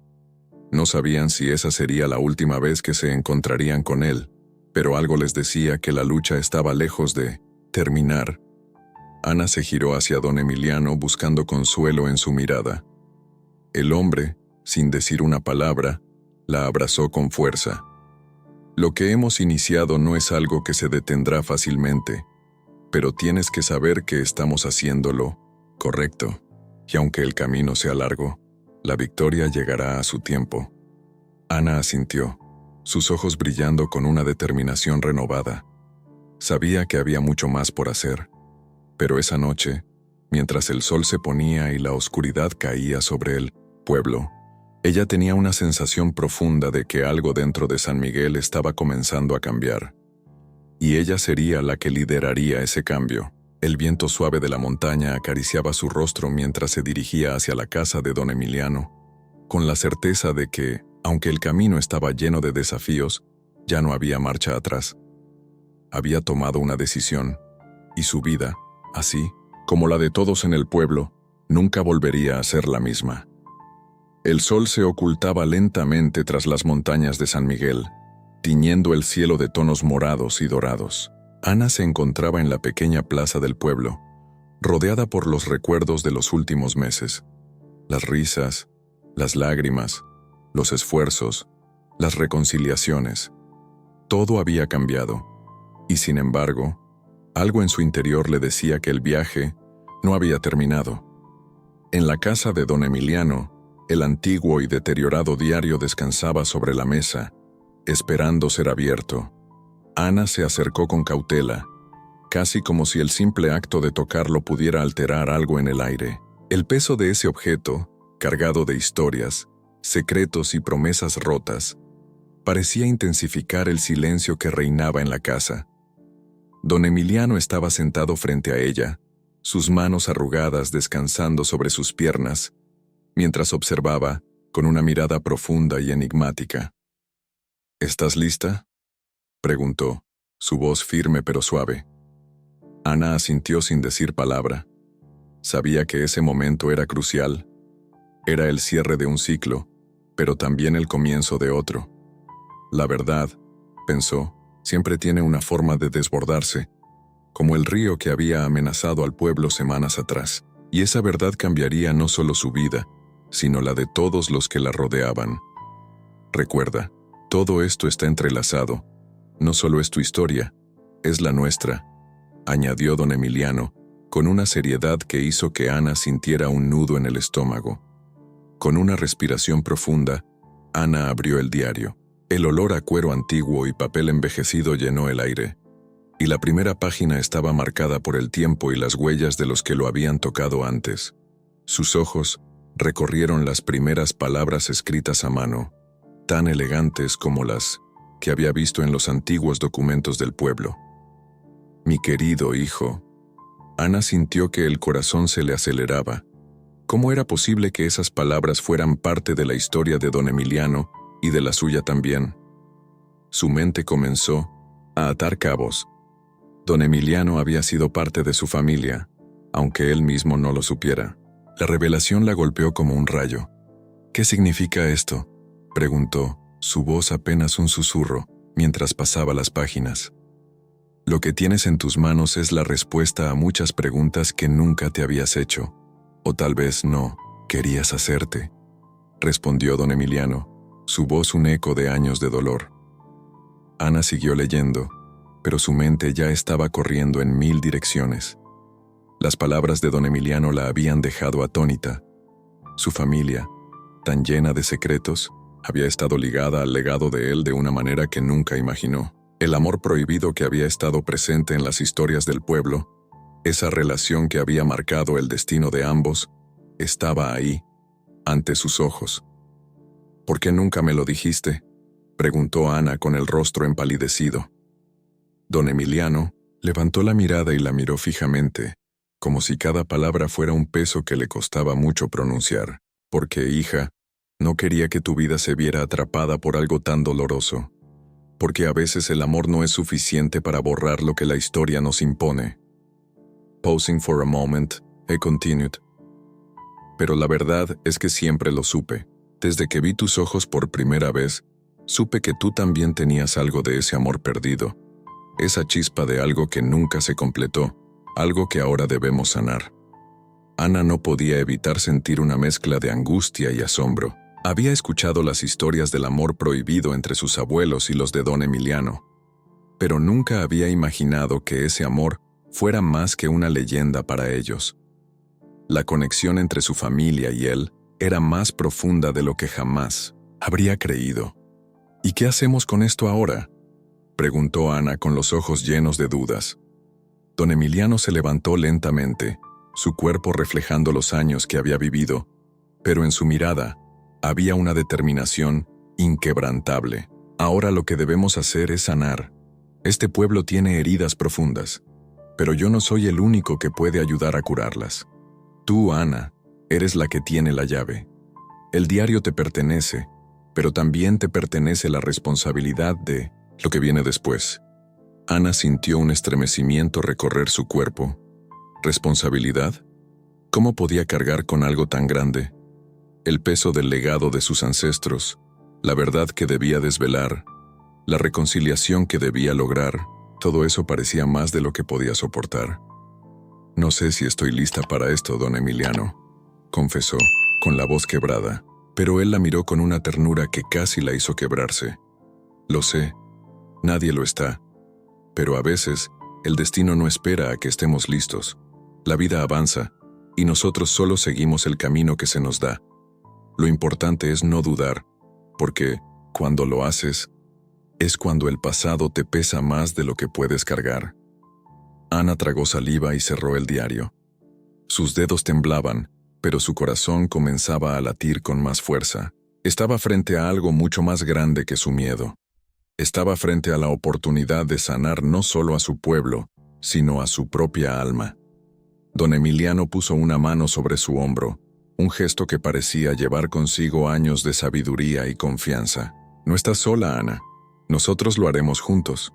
No sabían si esa sería la última vez que se encontrarían con él, pero algo les decía que la lucha estaba lejos de terminar. Ana se giró hacia don Emiliano buscando consuelo en su mirada. El hombre, sin decir una palabra, la abrazó con fuerza. «Lo que hemos iniciado no es algo que se detendrá fácilmente, pero tienes que saber que estamos haciéndolo correcto, y aunque el camino sea largo, la victoria llegará a su tiempo». Ana asintió, sus ojos brillando con una determinación renovada. Sabía que había mucho más por hacer, pero esa noche, mientras el sol se ponía y la oscuridad caía sobre el pueblo, ella tenía una sensación profunda de que algo dentro de San Miguel estaba comenzando a cambiar. Y ella sería la que lideraría ese cambio. El viento suave de la montaña acariciaba su rostro mientras se dirigía hacia la casa de don Emiliano, con la certeza de que, aunque el camino estaba lleno de desafíos, ya no había marcha atrás. Había tomado una decisión, y su vida, así como la de todos en el pueblo, nunca volvería a ser la misma. El sol se ocultaba lentamente tras las montañas de San Miguel, tiñendo el cielo de tonos morados y dorados. Ana se encontraba en la pequeña plaza del pueblo, rodeada por los recuerdos de los últimos meses. Las risas, las lágrimas, los esfuerzos, las reconciliaciones. Todo había cambiado, y sin embargo, algo en su interior le decía que el viaje no había terminado. En la casa de don Emiliano, el antiguo y deteriorado diario descansaba sobre la mesa, esperando ser abierto. Ana se acercó con cautela, casi como si el simple acto de tocarlo pudiera alterar algo en el aire. El peso de ese objeto, cargado de historias, secretos y promesas rotas, parecía intensificar el silencio que reinaba en la casa. Don Emiliano estaba sentado frente a ella, sus manos arrugadas descansando sobre sus piernas, mientras observaba con una mirada profunda y enigmática. «¿Estás lista?», preguntó, su voz firme pero suave. Ana asintió sin decir palabra. Sabía que ese momento era crucial. Era el cierre de un ciclo, pero también el comienzo de otro. La verdad, pensó, siempre tiene una forma de desbordarse, como el río que había amenazado al pueblo semanas atrás. Y esa verdad cambiaría no solo su vida, sino la de todos los que la rodeaban. «Recuerda, todo esto está entrelazado. No solo es tu historia, es la nuestra», añadió don Emiliano, con una seriedad que hizo que Ana sintiera un nudo en el estómago. Con una respiración profunda, Ana abrió el diario. El olor a cuero antiguo y papel envejecido llenó el aire. y la primera página estaba marcada por el tiempo y las huellas de los que lo habían tocado antes. Sus ojos recorrieron las primeras palabras escritas a mano, tan elegantes como las que había visto en los antiguos documentos del pueblo. Mi querido hijo. Ana sintió que el corazón se le aceleraba. ¿Cómo era posible que esas palabras fueran parte de la historia de don Emiliano y de la suya también? Su mente comenzó a atar cabos. Don Emiliano había sido parte de su familia, aunque él mismo no lo supiera. La revelación la golpeó como un rayo. ¿Qué significa esto?, preguntó, su voz apenas un susurro, mientras pasaba las páginas. Lo que tienes en tus manos es la respuesta a muchas preguntas que nunca te habías hecho, o tal vez no querías hacerte, respondió don Emiliano, su voz un eco de años de dolor. Ana siguió leyendo, pero su mente ya estaba corriendo en 1000 direcciones. Las palabras de don Emiliano la habían dejado atónita. Su familia, tan llena de secretos, había estado ligada al legado de él de una manera que nunca imaginó. El amor prohibido que había estado presente en las historias del pueblo, esa relación que había marcado el destino de ambos, estaba ahí, ante sus ojos. ¿Por qué nunca me lo dijiste?, preguntó Ana con el rostro empalidecido. Don Emiliano levantó la mirada y la miró fijamente, como si cada palabra fuera un peso que le costaba mucho pronunciar. Porque, hija, no quería que tu vida se viera atrapada por algo tan doloroso. Porque a veces el amor no es suficiente para borrar lo que la historia nos impone. Pausing for a moment, he continued. Pero la verdad es que siempre lo supe. Desde que vi tus ojos por primera vez, supe que tú también tenías algo de ese amor perdido. Esa chispa de algo que nunca se completó, algo que ahora debemos sanar. Ana no podía evitar sentir una mezcla de angustia y asombro. Había escuchado las historias del amor prohibido entre sus abuelos y los de don Emiliano, pero nunca había imaginado que ese amor fuera más que una leyenda para ellos. La conexión entre su familia y él era más profunda de lo que jamás habría creído. ¿Y qué hacemos con esto ahora?, preguntó Ana con los ojos llenos de dudas. Don Emiliano se levantó lentamente, su cuerpo reflejando los años que había vivido, pero en su mirada había una determinación inquebrantable. Ahora lo que debemos hacer es sanar. Este pueblo tiene heridas profundas, pero yo no soy el único que puede ayudar a curarlas. Tú, Ana, eres la que tiene la llave. El diario te pertenece, pero también te pertenece la responsabilidad de lo que viene después. Ana sintió un estremecimiento recorrer su cuerpo. ¿Responsabilidad? ¿Cómo podía cargar con algo tan grande? El peso del legado de sus ancestros, la verdad que debía desvelar, la reconciliación que debía lograr, todo eso parecía más de lo que podía soportar. No sé si estoy lista para esto, don Emiliano, confesó, con la voz quebrada, pero él la miró con una ternura que casi la hizo quebrarse. Lo sé, nadie lo está, pero a veces el destino no espera a que estemos listos. La vida avanza, y nosotros solo seguimos el camino que se nos da. Lo importante es no dudar, porque, cuando lo haces, es cuando el pasado te pesa más de lo que puedes cargar. Ana tragó saliva y cerró el diario. Sus dedos temblaban, pero su corazón comenzaba a latir con más fuerza. Estaba frente a algo mucho más grande que su miedo. Estaba frente a la oportunidad de sanar no solo a su pueblo, sino a su propia alma. Don Emiliano puso una mano sobre su hombro, un gesto que parecía llevar consigo años de sabiduría y confianza. No estás sola, Ana. Nosotros lo haremos juntos.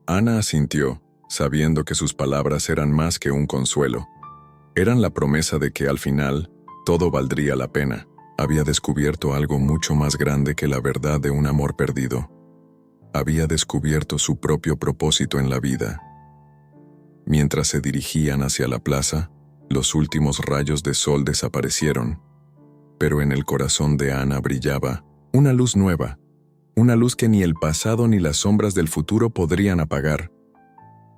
Ana asintió, sabiendo que sus palabras eran más que un consuelo. Eran la promesa de que al final, todo valdría la pena. Había descubierto algo mucho más grande que la verdad de un amor perdido. Había descubierto su propio propósito en la vida. Mientras se dirigían hacia la plaza, los últimos rayos de sol desaparecieron, pero en el corazón de Ana brillaba una luz nueva, una luz que ni el pasado ni las sombras del futuro podrían apagar.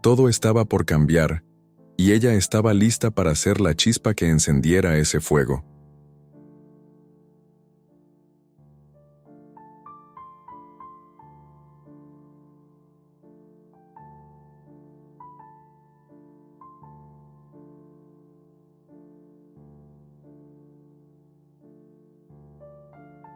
Todo estaba por cambiar, y ella estaba lista para ser la chispa que encendiera ese fuego.